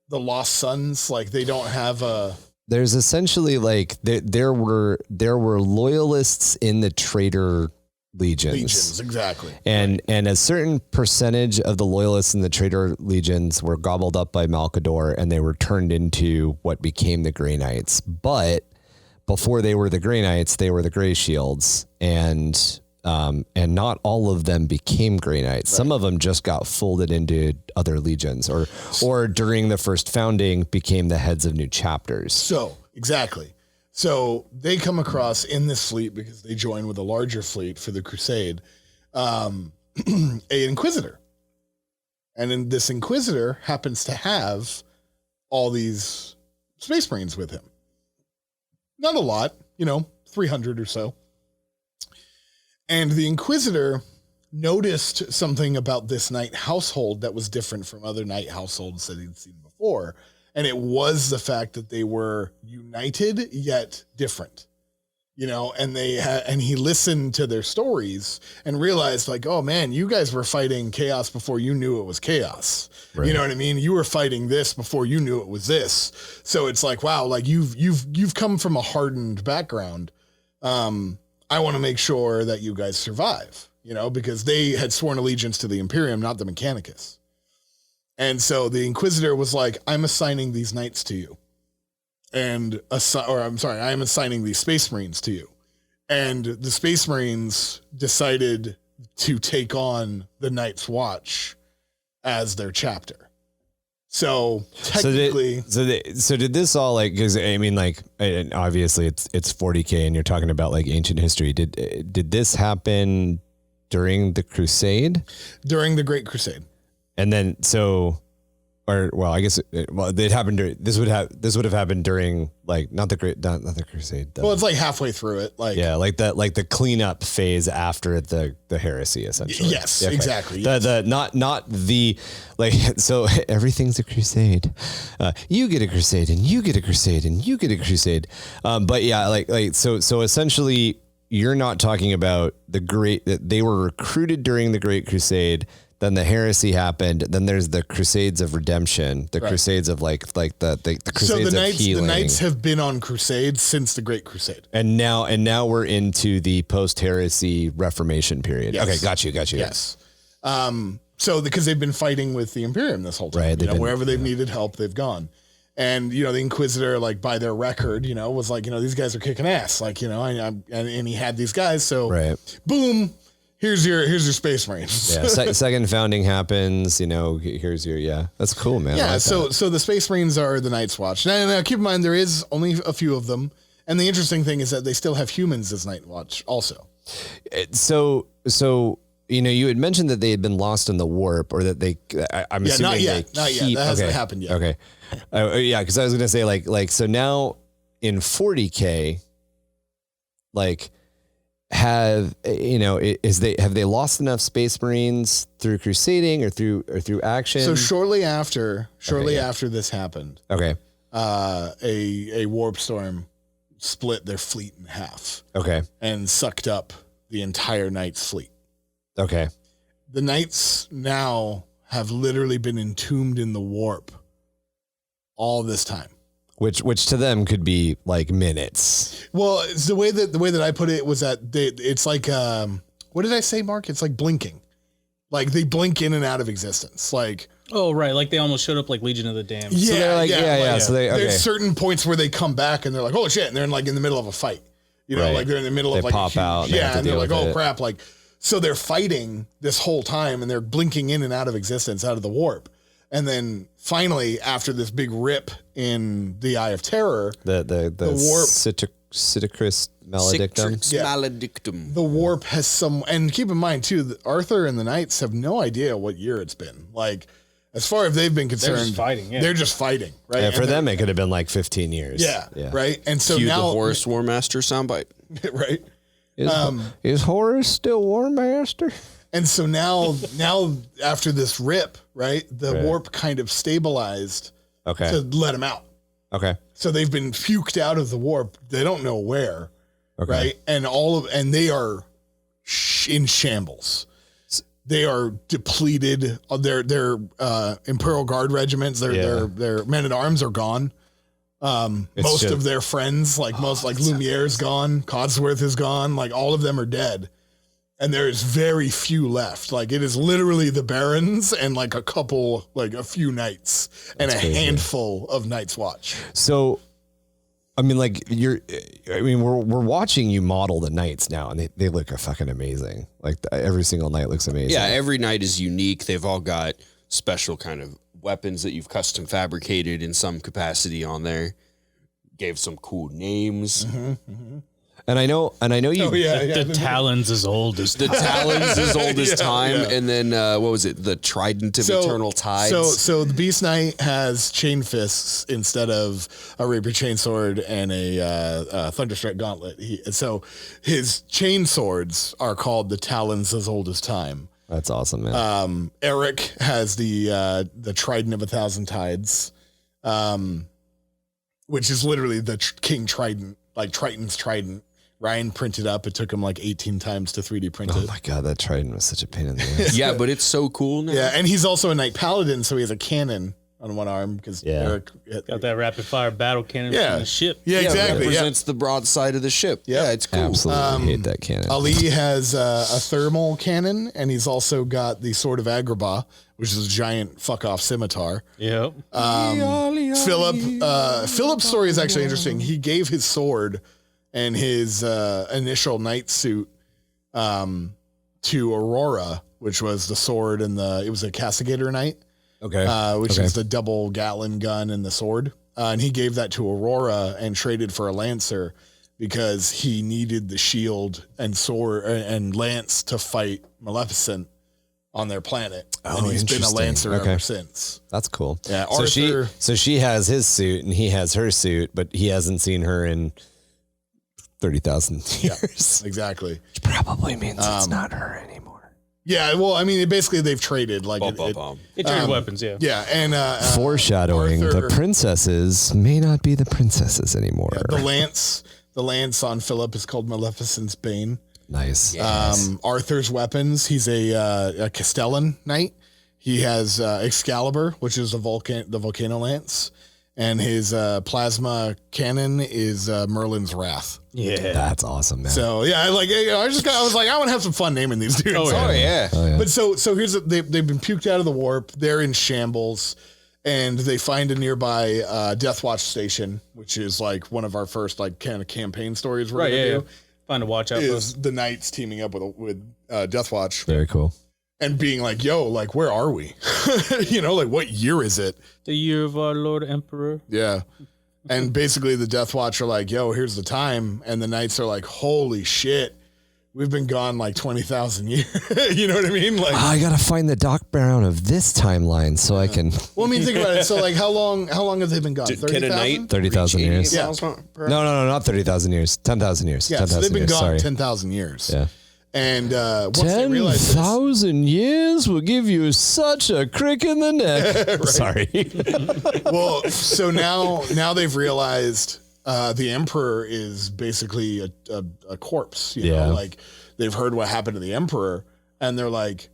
the Lost Sons. Like they don't have There's essentially like there were loyalists in the traitor legions. Exactly. And a certain percentage of the loyalists in the traitor legions were gobbled up by Malcador, and they were turned into what became the Grey Knights. But before they were the Grey Knights, they were the Grey Shields, and not all of them became Grey Knights. Right. Some of them just got folded into other legions, or during the first founding became the heads of new chapters. So exactly. So they come across in this fleet, because they join with a larger fleet for the crusade, a Inquisitor. And then this Inquisitor happens to have all these Space Marines with him. Not a lot, 300 or so. And the Inquisitor noticed something about this knight household that was different from other knight households that he'd seen before. And it was the fact that they were united yet different, and and he listened to their stories and realized, like, oh man, you guys were fighting chaos before you knew it was chaos. Right. You know what I mean? You were fighting this before you knew it was this. So it's like, wow, like you've come from a hardened background. I want to make sure that you guys survive, because they had sworn allegiance to the Imperium, not the Mechanicus. And so the Inquisitor was like, I'm assigning these knights to you. I'm assigning these Space Marines to you. And the Space Marines decided to take on the Night's Watch as their chapter. So technically, so did this all, like, because I mean, like, obviously it's 40K and you're talking about like ancient history. Did this happen during the Crusade? During the Great Crusade. And then I guess it happened. This would have happened during, like, not the Crusade. Well, it's like halfway through it, like the cleanup phase after the heresy, essentially. Yes, okay. Exactly. Not the, like, so everything's a crusade. You get a crusade, and you get a crusade, and you get a crusade. But yeah, so essentially, you're not talking about that they were recruited during the Great Crusade. Then the heresy happened. Then there's the Crusades of Redemption, the Crusades of like the Crusades of healing. The Knights have been on crusades since the Great Crusade. And now we're into the post-heresy Reformation period. Yes. Okay, got you. Yes. So because they've been fighting with the Imperium this whole time, Right, wherever they've needed help, they've gone. And, the Inquisitor, like by their record, was like, these guys are kicking ass. Like, and he had these guys. So boom, here's your Space Marines. Yeah. Second founding happens, here's your, that's cool, man. Yeah. Like so that. the Space Marines are the Night's Watch. Now, keep in mind, there is only a few of them. And the interesting thing is that they still have humans as Night Watch also. So, you had mentioned that they had been lost in the warp, or that I'm assuming not yet. That hasn't happened yet. Okay. Yeah. Cause I was going to say so now in 40K, have they lost enough Space Marines through crusading or through action? So shortly after this happened, a warp storm split their fleet in half. Okay. And sucked up the entire Knights fleet. Okay. The Knights now have literally been entombed in the warp all this time. Which to them could be like minutes. Well, it's the way that I put it was that it's like what did I say, Mark? It's like blinking. Like they blink in and out of existence. Like like they almost showed up like Legion of the Damned. Yeah, so they're like, So there's certain points where they come back and they're like, oh shit, and they're in the middle of a fight. Like they're in the middle of like pop out. And they're like, oh crap, like so they're fighting this whole time and they're blinking in and out of existence out of the warp. And then finally, after this big rip in the Eye of Terror, the warp Citicris Maledictum. Maledictum. The warp has and keep in mind too, that Arthur and the Knights have no idea what year it's been. Like, as far as they've been concerned, they're just fighting. Yeah. They're just fighting, right? Yeah, for them, it could have been like 15 years. Yeah. Right. And so Cue now, the Horus War Master soundbite. Right. Is Horus still War Master? And so now after this rip, right, the warp kind of stabilized to let them out. Okay. So they've been puked out of the warp. They don't know where, right? And and they are in shambles. They are depleted. Their Imperial Guard regiments, their men at arms are gone. Most of their friends, Lumiere's gone, Codsworth is gone, like all of them are dead. And there is very few left. Like it is literally the Barons and like a few Knights and a handful of Night's Watch. So, I mean, we're watching you model the Knights now, and they look fucking amazing. Like every single Knight looks amazing. Yeah, every Knight is unique. They've all got special kind of weapons that you've custom fabricated in some capacity on there. Gave some cool names. And I know you. The Talons as old as the Talons as old as time, and then what was it? The Trident of Eternal Tides. So the Beast Knight has chain fists instead of a rapier chainsword and a thunderstrike gauntlet. So his chain swords are called the Talons as old as time. That's awesome, man. Eric has the Trident of 1,000 Tides, which is literally the King Trident, like Triton's Trident. Ryan printed up. It took him like 18 times to 3D print it. Oh my God, that Trident was such a pain in the ass. Yeah, but it's so cool now. Yeah, and he's also a Knight Paladin, so he has a cannon on one arm because Eric got that rapid fire battle cannon from the ship. Yeah, exactly. It represents the broadside of the ship. Yeah. Yeah, it's cool. Absolutely hate that cannon. Ali has a thermal cannon, and he's also got the Sword of Agrabah, which is a giant fuck-off scimitar. Yep. Philip's story is actually interesting. He gave his sword and his initial knight suit to Aurora, which was the sword and it was a Castigator Knight. Okay. Which is the double Gatling gun and the sword. And he gave that to Aurora and traded for a Lancer because he needed the shield and sword and lance to fight Maleficent on their planet. And he's been a Lancer ever since. That's cool. Yeah. So she has his suit and he has her suit, but he hasn't seen her in 30,000 years. Yeah, exactly. Which probably means it's not her anymore. Yeah, well, I mean, basically they've traded. Like They traded weapons, yeah. Yeah, and foreshadowing: Arthur, the princesses may not be the princesses anymore. Yeah, the lance on Philip is called Maleficent's Bane. Nice. Arthur's weapons. He's a Castellan knight. He has Excalibur, which is the volcano lance, and his plasma cannon is Merlin's Wrath. Yeah. That's awesome, man. So yeah, I was like, I want to have some fun naming these dudes. Oh, yeah. But so here's they've been puked out of the warp. They're in shambles, and they find a nearby Deathwatch station, which is like one of our first like kind of campaign stories we're gonna do. Find a watch out. Is the knights teaming up with Deathwatch Very cool. and being like, "Yo, like where are we? Like what year is it?" The year of our Lord Emperor. Yeah. And basically the Deathwatch are like, "Yo, here's the time," and the knights are like, "Holy shit." We've been gone like 20,000 years. You know what I mean? Like, I gotta find the Doc Brown of this timeline so I can. well, I mean, think about it. So, like, how long have they been gone? Can a knight 30,000 years. Yeah. No, not 30,000 years. 10,000 years. Yeah, 10,000 so they've been years. gone Sorry. 10,000 years. Yeah. And once they realize this, 10,000 years will give you such a crick in the neck. Sorry. well, so now they've realized the Emperor is basically a corpse. You know, like they've heard what happened to the Emperor, and they're like,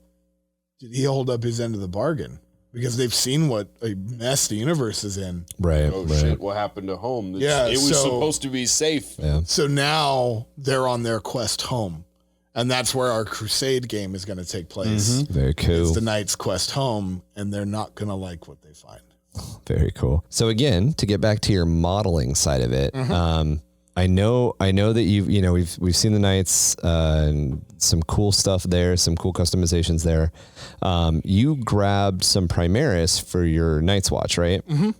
did he hold up his end of the bargain? Because they've seen what a mess the universe is in. Right. Oh shit! What happened to home? Yeah, it was so- supposed to be safe. Yeah. So now they're on their quest home. And that's where our Crusade game is going to take place. Very cool. It's the Knight's quest home, and they're not going to like what they find. Very cool. So again, to get back to your modeling side of it, I know that we've seen the Knights and some cool stuff there, some cool customizations there. You grabbed some Primaris for your Night's Watch, right? Mm-hmm.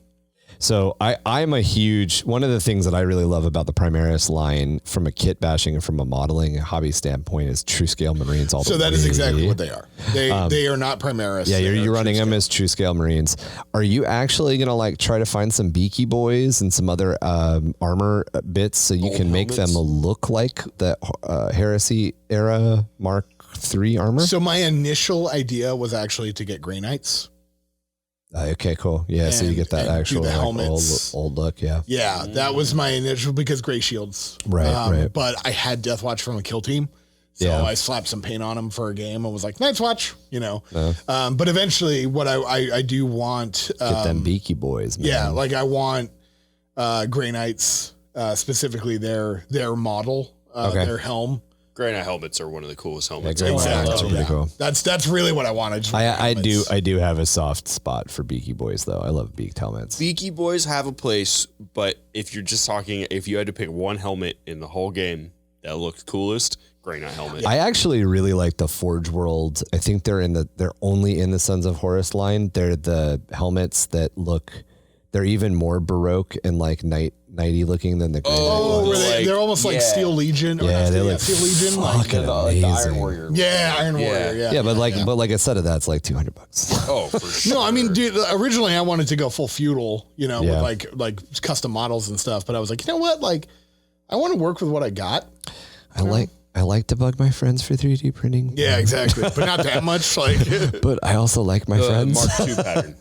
So I'm a huge, one of the things that I really love about the Primaris line from a kit bashing and from a modeling hobby standpoint is true scale Marines all the way. So that is exactly what they are. They are not Primaris. Yeah, you're running true them scale. as true scale Marines. Are you actually going to like try to find some Beaky Boys and some other armor bits so you can make them look like the Heresy era Mark III armor? So my initial idea was actually to get Grey Knights. Okay, cool. Yeah, so you get that and do actual the like, helmets. old look. Yeah. Yeah, that was my initial, because Grey Shields. Right. But I had Deathwatch from a kill team. So Yeah. I slapped some paint on them for a game and was like, Night's Watch, But eventually what I do want. Get them Beaky Boys, man. Yeah, like I want Grey Knights, specifically their model, their helm. Grey Knight helmets are one of the coolest helmets. Grey Knight Exactly. helmets are pretty cool. That's really what I want. I do have a soft spot for Beaky Boys though. I love beaked helmets. Beaky Boys have a place, but if you're just talking, if you had to pick one helmet in the whole game that looked coolest, Grey Knight helmet. I actually really like the Forge World. I think they're only in the Sons of Horus line. They're the helmets that they're even more Baroque and like knighty looking than the Grey Knight Oh, ones. they're almost like Steel Legion. Yeah, they look Steel Legion. Like, fucking the Iron amazing. Warrior. yeah, Iron Warrior. Yeah. Yeah, but like a set of that's like $200. Oh, for sure. No, I mean, dude, originally I wanted to go full feudal, Yeah. with like custom models and stuff. But I was like, you know what? Like, I want to work with what I got. I like to bug my friends for 3D printing. Yeah, exactly. But not that much. Like, But I also like my friends. Mark II pattern.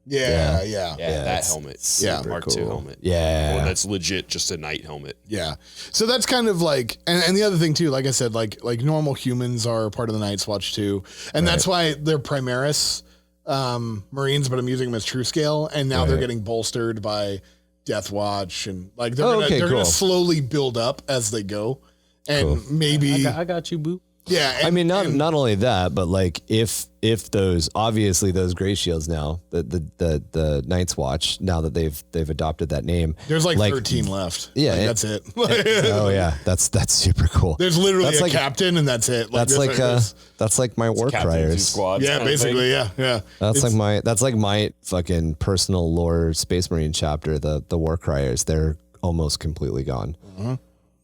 yeah. Yeah, that it's helmet. Yeah. Mark II cool. helmet. Yeah. Or that's legit just a knight helmet. Yeah. So that's kind of like, and the other thing too, like I said, like normal humans are part of the Night's Watch too. And that's why they're Primaris Marines, but I'm using them as true scale. And now they're getting bolstered by Death Watch, and like they're gonna slowly build up as they go. And maybe I got you, boo. yeah. I mean, not only that, but like if those obviously those Grey Shields now the Night's Watch now that they've adopted that name, there's like 13 left. Yeah, Like, that's it. Oh yeah, that's super cool. There's literally That's a like- captain, and that's it. That's like that's like my war Captains and criers. squads. yeah, kind of thing. basically, yeah. That's like my fucking personal lore Space Marine chapter. The war criers, they're almost completely gone.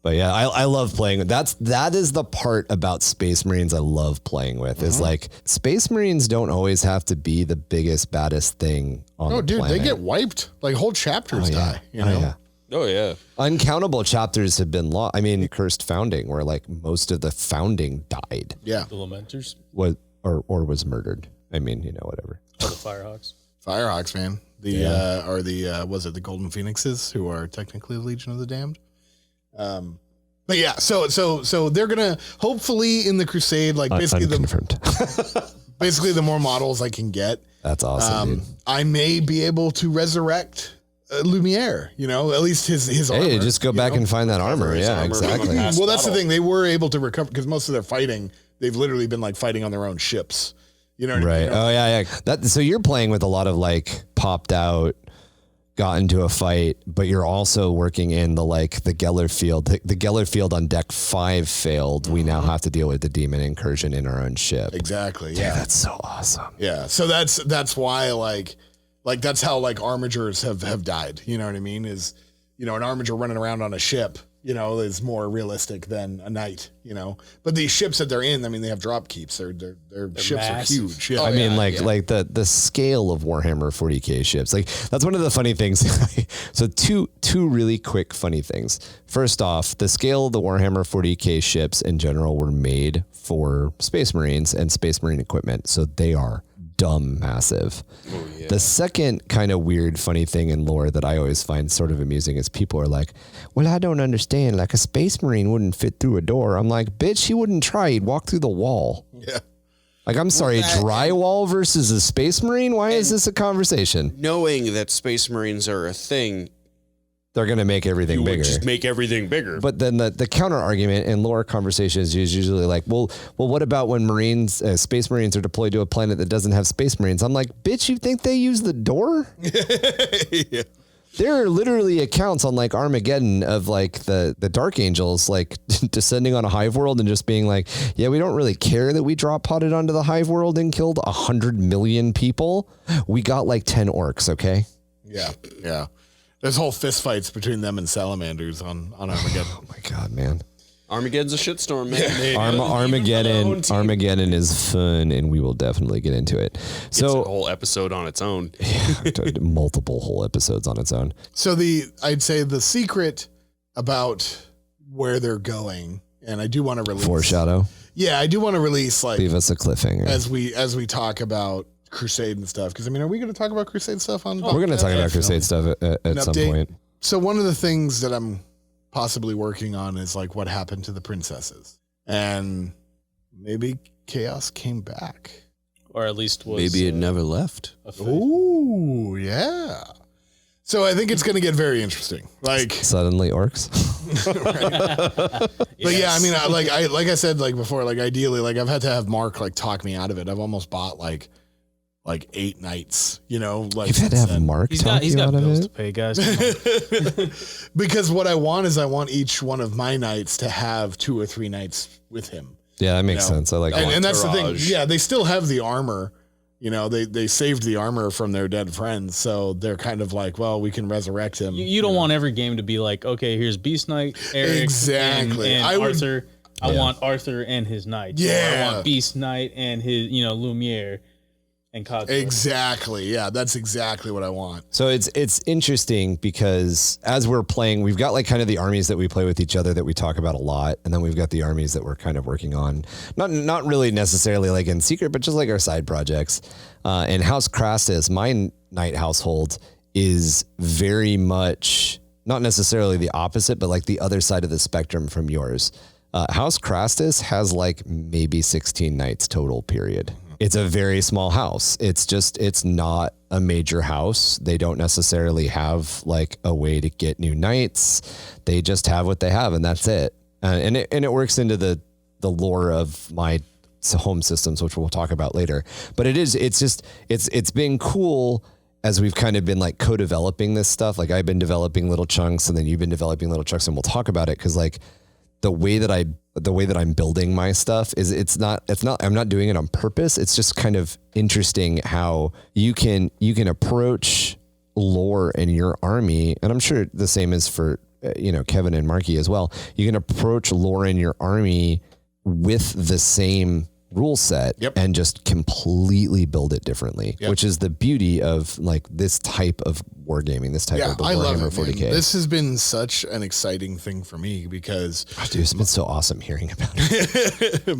But yeah, I love playing. That is the part about Space Marines I love playing with. Is like Space Marines don't always have to be the biggest, baddest thing on Oh, the dude, planet. they get wiped. Like whole chapters die. You know. yeah. Oh, yeah. Uncountable chapters have been lost. I mean, Cursed Founding, where like most of the founding died, Yeah. The Lamenters or was murdered. I mean, whatever. or the Firehawks. Firehawks, man. Was it the Golden Phoenixes, who are technically the Legion of the Damned? But But yeah, so they're gonna hopefully in the Crusade, like basically basically the more models I can get. That's awesome. Dude. I may be able to resurrect Lumiere, at least his armor. Hey, just go back and find that armor. Yeah, exactly. Well, that's the thing. They were able to recover because most of their fighting, they've literally been like fighting on their own ships. You know what I mean? Oh yeah. So you're playing with a lot of like popped out, got into a fight, but you're also working in the Geller field. The Geller field on deck 5 failed. We now have to deal with the demon incursion in our own ship. Exactly. Yeah, that's so awesome. Yeah. So that's why like that's how like armigers have died. You know what I mean? Is an armiger running around on a ship, is more realistic than a knight, But these ships that they're in, I mean, they have drop keeps. Their ships massive. are huge. Yeah. I mean, like the scale of Warhammer 40K ships. Like that's one of the funny things. So two really quick funny things. First off, the scale of the Warhammer 40K ships in general were made for Space Marines and Space Marine equipment. So they are dumb massive. Oh, yeah. The second kind of weird, funny thing in lore that I always find sort of amusing is people are like, well, I don't understand. Like a Space Marine wouldn't fit through a door. I'm like, bitch, he wouldn't try. He'd walk through the wall. Yeah. Like, I'm sorry, drywall versus a Space Marine? Why is this a conversation? Knowing that Space Marines are a thing, they're going to make everything bigger. Just make everything bigger. But then the counter argument in lore conversations is usually like, well, what about when Space Marines are deployed to a planet that doesn't have Space Marines? I'm like, bitch, you think they use the door? Yeah. There are literally accounts on like Armageddon of like the Dark Angels like descending on a Hive world and just being like, yeah, we don't really care that we drop potted onto the Hive world and killed 100 million people. We got like 10 orcs, okay? Yeah, yeah. There's whole fist fights between them and salamanders on Armageddon. Oh my God, man. Armageddon's a shitstorm, man. Armageddon is fun, and we will definitely get into it. So it's a whole episode on its own. Multiple whole episodes on its own. So I'd say the secret about where they're going, and I do want to release foreshadow. Yeah, I do want to release like leave us a cliffhanger as we talk about Crusade and stuff. Because I mean, are we going to talk about Crusade stuff on? We're going to talk about Crusade stuff at some point. So one of the things that I'm possibly working on is like what happened to the princesses, and maybe chaos came back, or at least was maybe it never left. Ooh, yeah. So I think it's going to get very interesting. Like suddenly orcs. But yeah, I mean, like I said, like before, like ideally, like I've had to have Mark like talk me out of it. I've almost bought like 8 nights, like you've had to have Mark talk you out of it. He's got bills to pay, guys. Because what I want each one of my nights to have 2 or 3 nights with him. Yeah, that makes sense. I like that. And that's the thing. Yeah, they still have the armor. They saved the armor from their dead friends, so they're kind of like, well, we can resurrect him. You don't want every game to be like, okay, here's Beast Knight, Eric, exactly, and Arthur. I want Arthur and his knights. Yeah, I want Beast Knight and his, Lumiere. And exactly. Yeah, that's exactly what I want. So it's interesting because as we're playing, we've got like kind of the armies that we play with each other that we talk about a lot, and then we've got the armies that we're kind of working on, not really necessarily like in secret, but just like our side projects. And House Crastus, my knight household, is very much not necessarily the opposite, but like the other side of the spectrum from yours. House Crastus has like maybe 16 knights total, period. It's a very small house. It's not a major house. They don't necessarily have like a way to get new knights. They just have what they have, and that's it. And it works into the lore of my home systems, which we'll talk about later. But it's been cool as we've kind of been like co-developing this stuff. Like I've been developing little chunks, and then you've been developing little chunks, and we'll talk about it because like the way that I'm building my stuff is I'm not doing it on purpose. It's just kind of interesting how you can approach lore in your army. And I'm sure the same is for, Kevin and Marky as well. You can approach lore in your army with the same rule set and just completely build it differently, which is the beauty of like this type of wargaming, this type of the Warhammer 40K. This has been such an exciting thing for me because it's been so awesome hearing about it.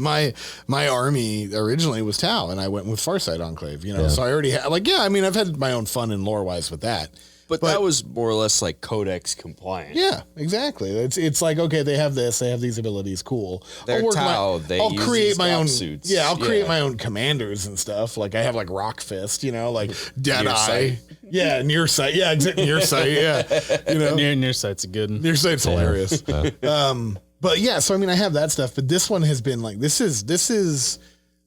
my army originally was Tau, and I went with Farsight Enclave, so I already had I've had my own fun and lore wise with that. But that was more or less like codex compliant. Yeah, exactly. It's like, okay, they have this, they have these abilities, cool. They're Tau, I'll use create these my own suits. Yeah, I'll create my own commanders and stuff. Like I have like Rock Fist, you know, like Deadeye. Yeah, near sight. Yeah, exactly. Near sight. Yeah, you know, near sight's a good one. near sight's hilarious. But yeah, so I mean, I have that stuff, but this one has been like, this is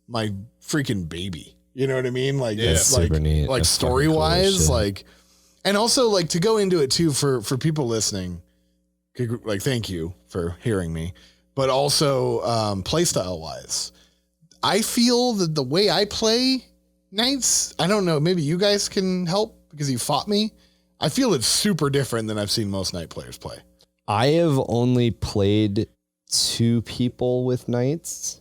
my freaking baby. You know what I mean? Like, it's like, super neat. like That's story fucking cool as wise, shit. like, and also like to go into it too for people listening, like, thank you for hearing me, but also play style wise, I feel that the way I play Knights, I don't know, maybe you guys can help because you fought me. I feel it's super different than I've seen most Knight players play. I have only played 2 people with Knights.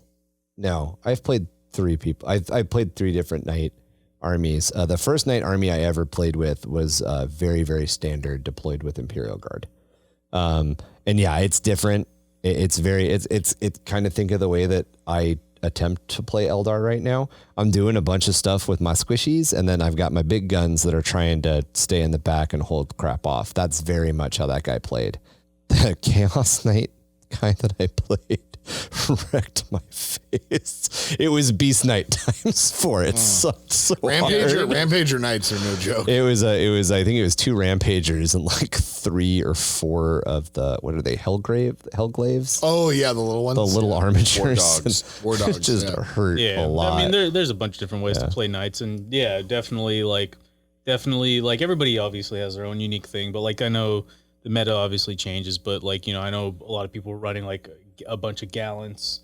No, I've played 3 people. I've played 3 different Knight armies. The first Knight army I ever played with was very, very standard, deployed with Imperial Guard. And yeah, it's different. It's kind of think of the way that I attempt to play Eldar right now. I'm doing a bunch of stuff with my squishies, and then I've got my big guns that are trying to stay in the back and hold crap off. That's very much how that guy played. The Chaos Knight guy that I played wrecked my face. It was Beast Knight times 4. It sucked so hard. Rampager Knights are no joke. It was I think it was 2 Rampagers and like 3 or 4 of the, what are they, Hellglaves? Oh yeah, the little ones. The little armatures. War dogs, It just yeah. hurt a I lot. mean, there's a bunch of different ways to play Knights, and yeah, definitely like everybody obviously has their own unique thing, but like I know the meta obviously changes, but like, you know, I know a lot of people were running like a bunch of gallants.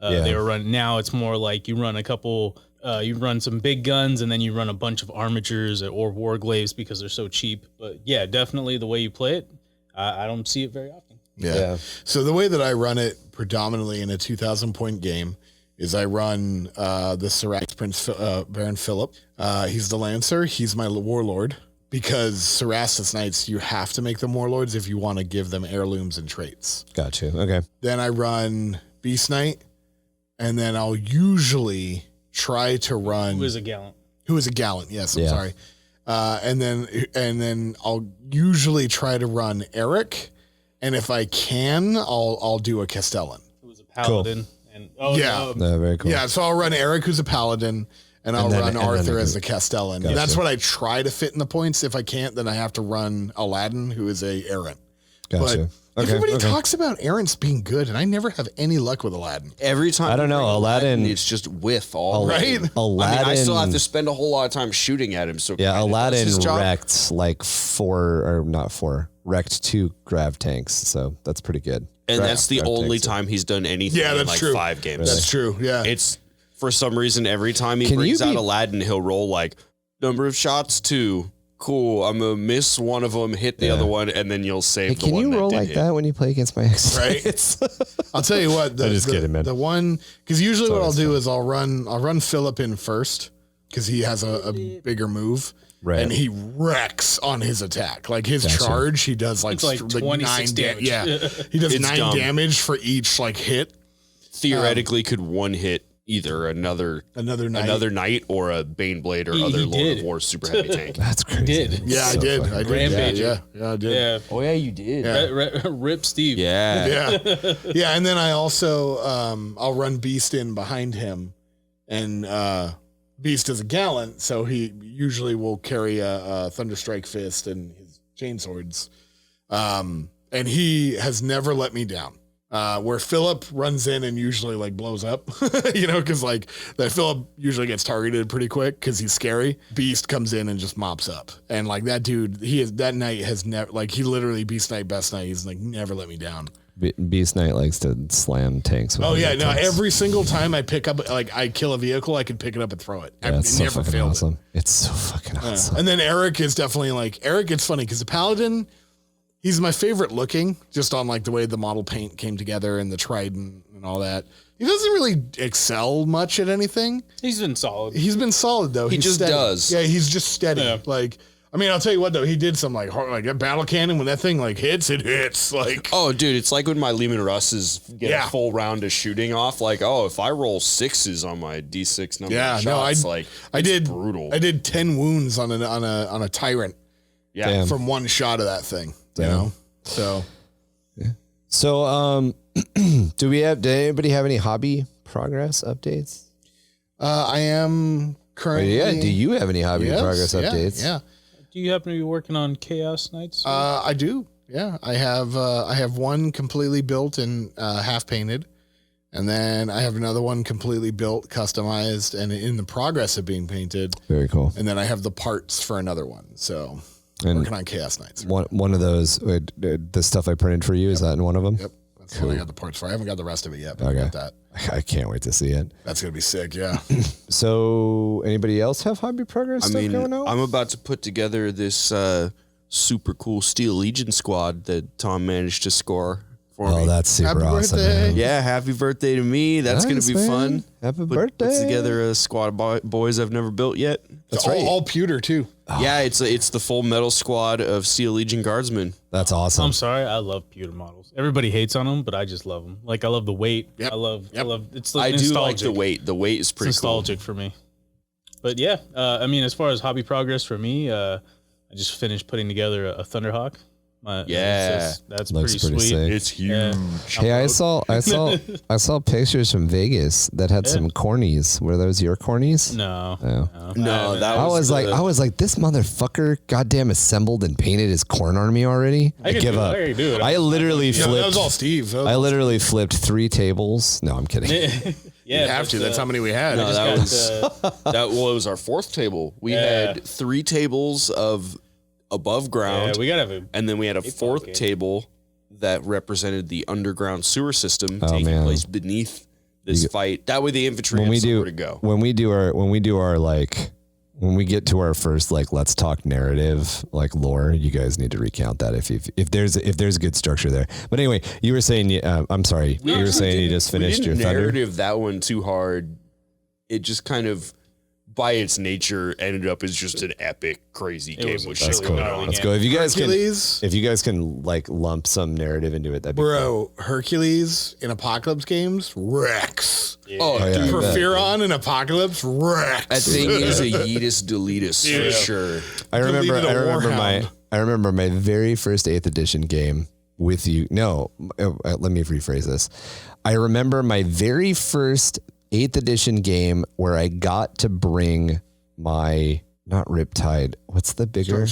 They were running. Now it's more like you run a couple. You run some big guns, and then you run a bunch of armatures or warglaves because they're so cheap. But yeah, definitely the way you play it, I don't see it very often. Yeah. So the way that I run it predominantly in a 2,000 point game is I run the Serax Prince Baron Philip. He's the Lancer. He's my warlord. Because Cerastus Knights, you have to make them warlords if you want to give them heirlooms and traits. Got you. Okay. Then I run Beast Knight, and then I'll usually try to run Who is a gallant? Yes, I'm sorry. And then I'll usually try to run Eric, and if I can, I'll do a Castellan. Who is a paladin? And Very cool. Yeah, so I'll run Eric, who's a paladin. And I'll run Arthur as the Castellan. Gotcha. That's what I try to fit in the points. If I can't, then I have to run Aladdin, who is a errant. Gotcha. But everybody talks about errants being good, and I never have any luck with Aladdin. Every time I don't know, bring Aladdin- it's just whiff all Right? game. Aladdin. I mean, I still have to spend a whole lot of time shooting at him. So Yeah, kinda does Aladdin his job. wrecked like 2 grav tanks, so that's pretty good. And Grav- that's the grav only tanks. time he's done anything Yeah, in that's like true. 5 games. That's true. Yeah. It's for some reason every time he Can brings you out be- Aladdin, he'll roll like number of shots 2. Cool. I'm gonna miss one of them, hit the other one, and then you'll save Hey, the can one you that roll did like hit. that when you play against my ex? Right. I'll tell you what. I'm just kidding, man. The one, because usually what I'll always do is I'll run Philip in first, because he has a bigger move. Right. And he wrecks on his attack. Like his charge, he does like, It's like 26 damage. Yeah. He does It's 9 dumb. damage for each like hit. Theoretically, could one hit either another knight or a Baneblade or He other Lord did. of War super heavy tank. That's crazy. did. Yeah, So I did. fucking I did. Rampager. Yeah, I did. Yeah. Oh yeah, you did. Rip Steve. Yeah. Yeah. Yeah. And then I also, I'll run Beast in behind him, and Beast is a gallant. So he usually will carry a Thunderstrike Fist and his chainswords. And he has never let me down. Where Philip runs in and usually like blows up, you know, because like that Philip usually gets targeted pretty quick because he's scary. Beast comes in and just mops up, and like that dude, that knight has never, like, he literally Beast Knight, best knight. He's like never let me down. Beast Knight likes to slam tanks. With Oh his yeah, no. attacks. Every single time I pick up, like I kill a vehicle, I can pick it up and throw it. Yeah, I've it's so never fucking failed awesome. It's so fucking awesome. And then Eric is definitely like Eric. It's funny because the Paladin, he's my favorite looking, just on like the way the model paint came together and the trident and all that. He doesn't really excel much at anything. He's been solid. He's been solid though. He He's just steady. does. Yeah, he's just steady. Yeah. Like, I mean, I'll tell you what though, he did some like a battle cannon. When that thing like hits, it hits. Like, Oh, dude, it's like when my Lehman Russes get a full round of shooting off. Like, oh, if I roll 6s on my D6 number yeah, of no, shots, like I it's did brutal. I did 10 wounds on a tyrant. Damn. from one shot of that thing. You know, so. So, did anybody have any hobby progress updates? I am currently. Yeah. Do you have any hobby progress updates? Yeah. Do you happen to be working on Chaos Knights? I do. Yeah. I have one completely built and half painted. And then I have another one completely built, customized, and in the progress of being painted. Very cool. And then I have the parts for another one. So working on Chaos Knights. One of those, the stuff I printed for you, is that in one of them? Yep. That's what I got the parts for. I haven't got the rest of it yet, but Okay. I got that. I can't wait to see it. That's going to be sick. Yeah. So, anybody else have hobby progress I stuff mean, going on? I'm about to put together this super cool Steel Legion squad that Tom managed to score for me. Oh, that's super Happy awesome. birthday. Man. Yeah, happy birthday to me. That's going Nice, to be man. fun. Happy Put birthday. together a squad of boys I've never built yet. That's all pewter too. Yeah, it's the full metal squad of Steel Legion guardsmen. That's awesome. I'm sorry, I love pewter models. Everybody hates on them, but I just love them. Like I love the weight. Yep. I love. It's I nostalgic. do like the weight. The weight is pretty It's nostalgic for me. But yeah, I mean, as far as hobby progress for me, I just finished putting together a Thunderhawk. That's Looks pretty pretty sweet. sick. It's huge. Yeah. Hey, I saw pictures from Vegas that had some cornies. Were those your cornies? No, No, that I was like, this motherfucker goddamn assembled and painted his corn army already. I could give do it. up. I could do it. I literally Yeah, flipped. that was all Steve. I literally flipped 3 tables. No, I'm kidding. yeah, You have to. That's how many we had. No, got, it was our 4th table. We had 3 tables of above ground. yeah, we gotta have a. And then we had a 4th game. table that represented the underground sewer system Oh, taking man. place beneath this fight. That way the infantry when had we somewhere do to go. when we do our like when we get to our first like let's talk narrative like lore, you guys need to recount that if there's good structure there. But anyway, you were saying I'm sorry, you were saying you just finished your we didn't thunder. narrative that one too hard. It just kind of by its nature ended up as just an epic crazy game was with That's shit cool. going on. Let's go. If you guys Hercules. can like lump some narrative into it, that'd be cool. Bro, Hercules in Apocalypse games, Rex. Oh, yeah, dude. I bet. Porphyron in Apocalypse, Rex. That thing is a Yeetus deletus for sure. I remember Deleted a Warhound. I remember my very first 8th edition game with you. No, let me rephrase this. I remember my very first 8th edition game where I got to bring my, not Riptide, what's the bigger?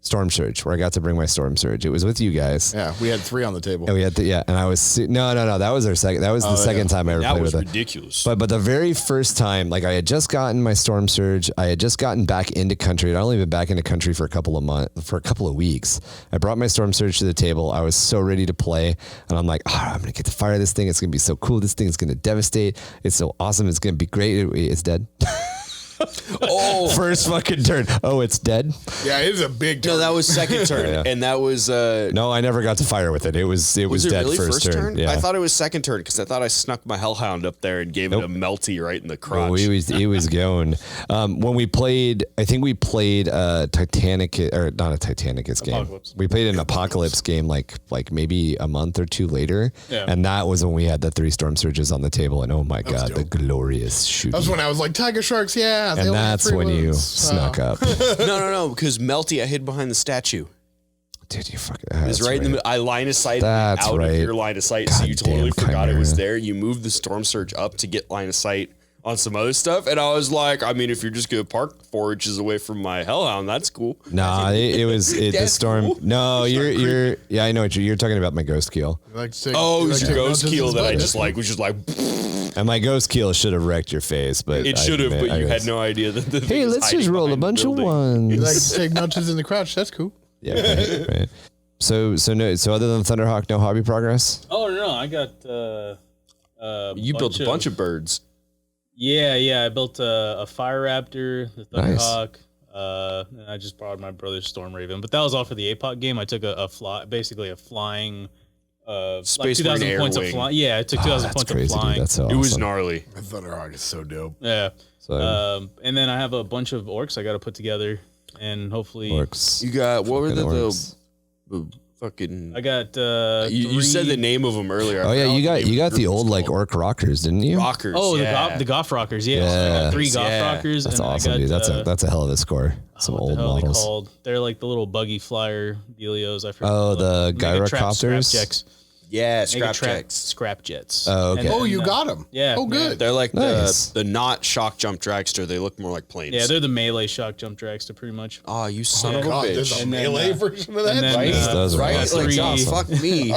Storm Surge, where I got to bring my Storm Surge. It was with you guys. Yeah, we had 3 on the table. And we had and I was, no, that was our second, that was the second time I ever That played was with it. ridiculous. But the very first time, like I had just gotten my Storm Surge, I had just gotten back into country. I'd only been back into country for a couple of weeks. I brought my Storm Surge to the table. I was so ready to play, and I'm like, I'm gonna get to fire this thing. It's gonna be so cool. This thing is gonna devastate. It's so awesome. It's gonna be great. It's dead. First fucking turn. Oh, it's dead. Yeah, it was a big turn. No, that was second turn, Yeah. and that was. No, I never got to fire with it. It was Was it dead really first turn. Yeah. I thought it was second turn because I thought I snuck my Hellhound up there and gave it a melty right in the crotch. Oh, it was going. When we played, I think we played Titanic, or not a Titanicus game. Apocalypse. We played an Apocalypse game like maybe a month or 2 later. Yeah. And that was when we had the 3 Storm Surges on the table. And oh my God, the glorious shooting. That's when I was like, Tiger Sharks, yeah. And that's when you snuck up. No, because Melty I hid behind the statue. Dude, you fucking. It was right in the middle. I line of sight That's out right. of your line of sight, so you Goddamn totally forgot it was Chimera. there. You moved the Storm Surge up to get line of sight on some other stuff, and I was like, I mean, if you're just gonna park 4 inches away from my Hellhound, that's cool. Nah, it was the That's storm. cool. No, you're. Yeah, I know what you're talking about. My ghost keel. Oh, it was your ghost keel that I just like was just like And my ghost keel should have wrecked your face, but it I should have, admit, but I you had was- no idea that. The Hey, thing was let's just hiding roll a behind the bunch of building. You like ones. to take notches in the crouch. That's cool. Yeah, right. So other than Thunderhawk, no hobby progress? Oh no, I got. You built a bunch of birds. Yeah. I built a Fire Raptor, the Nice. Thunderhawk. And I just borrowed my brother's Storm Raven, but that was all for the APOC game. I took basically a flying. Space like 2,000 Marine points Air of Wing. flying. Yeah, I took 2,000 That's points crazy, of flying. dude. That's so It was awesome. gnarly. Thunderhawk is so dope. Yeah. So And then I have a bunch of orcs I got to put together, and hopefully. orcs. You got what were Fucking the orcs. Fucking. I got. You said the name of them earlier. Oh yeah, you got the old like orc rockers, didn't you? Rockers. Oh, yeah. the Goth rockers. Yeah, Yeah. I got 3 Goth rockers. That's and awesome, I got, dude. That's a hell of a score. Some what old the hell models. Are they called? They're like the little buggy flyer dealios. I forgot. Oh, the Gyrocopters. gyrocopters? Yeah, scrapjacks. Scrap jets. Oh, okay. And then, you got them. Yeah. Oh, good. They're like Nice. the not shock jump dragster. They look more like planes. Yeah, they're the melee shock jump dragster, pretty much. Oh, you son Oh, of a God, bitch. there's a And then, melee version of that. and then, right? Those are Right? awesome. Like, Three- fuck me.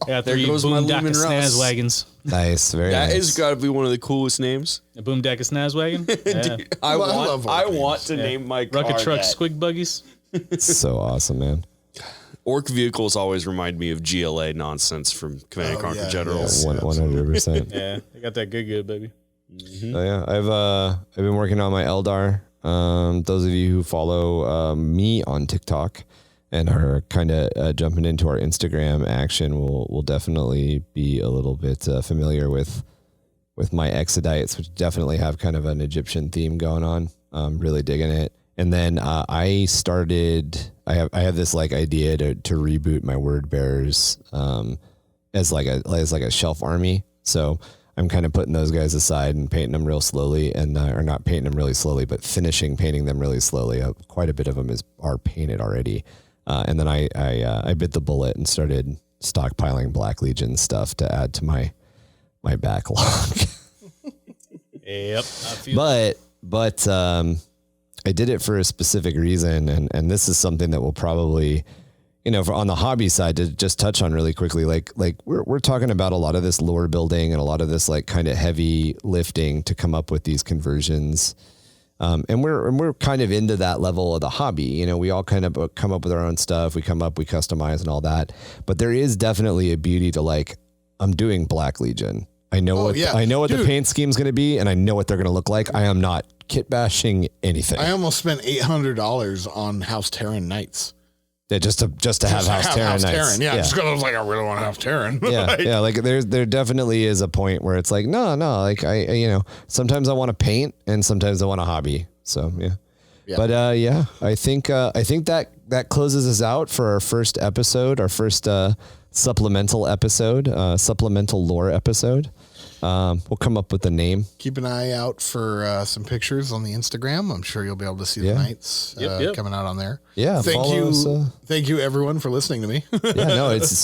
Yeah, There 3 goes my Boomdeck Lumen Snaz Russ. wagons. Nice, very That nice. has got to be one of the coolest names. A Boomdeck Snaz wagon. Yeah. I love want orc to name my car Rocket truck that. squig buggies. So awesome, man. Orc vehicles always remind me of GLA nonsense from Command and Conquer yeah, Generals. 100%. Yeah, they got that good, baby. Oh yeah, I've been working on my Eldar. Those of you who follow me on TikTok and are kind of jumping into our Instagram action will definitely be a little bit familiar with my Exodites, which definitely have kind of an Egyptian theme going on. Really digging it. And then I have this like idea to reboot my word bearers as like a shelf army. So I'm kind of putting those guys aside and painting them real slowly, and or not painting them really slowly, but painting them really slowly. Quite a bit of them are painted already. And then I bit the bullet and started stockpiling Black Legion stuff to add to my backlog. Yep. But I did it for a specific reason, and this is something that we'll probably, on the hobby side, to just touch on really quickly. Like we're talking about a lot of this lore building and a lot of this like kind of heavy lifting to come up with these conversions. And we're kind of into that level of the hobby. We all kind of come up with our own stuff. We customize and all that. But there is definitely a beauty to like, I'm doing Black Legion. I know what the paint scheme's going to be, and I know what they're going to look like. I am not kit bashing anything. I almost spent $800 on House Terran Knights. Yeah, just to have House Terran Knights. Yeah, just because I was like, I really want to have Terran. Yeah, yeah. Like there definitely is a point where it's like, no. Like I sometimes I want to paint, and sometimes I want a hobby. So yeah. But I think that closes us out for our first episode, our first supplemental lore episode. We'll come up with a name. Keep an eye out for some pictures on the Instagram. I'm sure you'll be able to see the Knights coming out on there. Yeah. Thank you everyone for listening to me. Yeah, no, it's a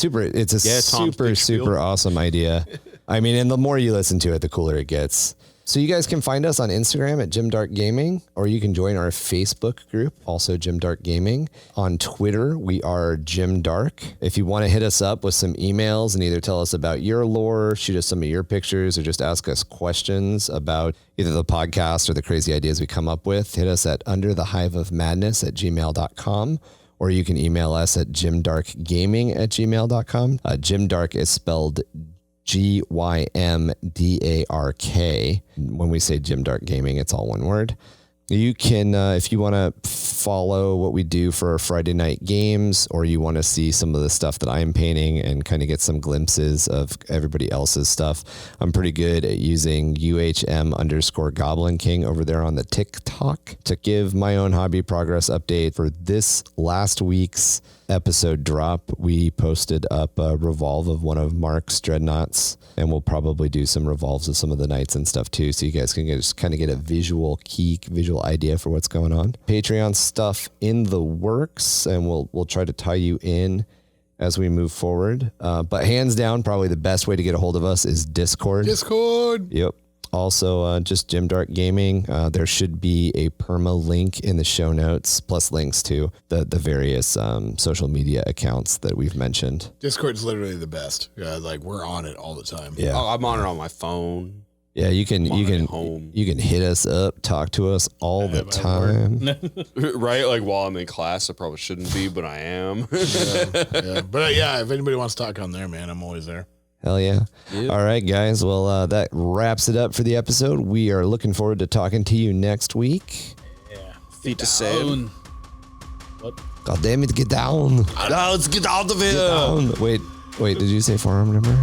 super awesome idea. I mean, and the more you listen to it, the cooler it gets. So you guys can find us on Instagram at Grimdark Gaming, or you can join our Facebook group, also Grimdark Gaming. On Twitter, we are Grimdark. If you want to hit us up with some emails and either tell us about your lore, shoot us some of your pictures, or just ask us questions about either the podcast or the crazy ideas we come up with, hit us at underthehiveofmadness@gmail.com. Or you can email us at grimdarkgaming@gmail.com. Grimdark is spelled Gymdark. When we say Grimdark Gaming, it's all one word. You can, if you want to follow what we do for our Friday night games, or you want to see some of the stuff that I'm painting and kind of get some glimpses of everybody else's stuff, I'm pretty good at using UHM_Goblin King over there on the TikTok to give my own hobby progress update. For this last week's episode drop, we posted up a revolve of one of Mark's dreadnoughts, and we'll probably do some revolves of some of the knights and stuff too, so you guys can just kind of get a visual idea for what's going on. Patreon stuff in the works, and we'll try to tie you in as we move forward. But hands down, probably the best way to get a hold of us is Discord. Yep. Also, just Grimdark Gaming. There should be a perma link in the show notes, plus links to the various social media accounts that we've mentioned. Discord's literally the best. Like we're on it all the time. Yeah. Oh, I'm on it on my phone. Yeah, you can hit us up, talk to us all the time. Right? Like while I'm in class, I probably shouldn't be, but I am. But if anybody wants to talk on there, man, I'm always there. Hell yeah. Yep. All right, guys. Well, that wraps it up for the episode. We are looking forward to talking to you next week. Yeah. Feet to sail. What? God damn it, get down. Let's get out of here. Get down. Wait, did you say forearm number?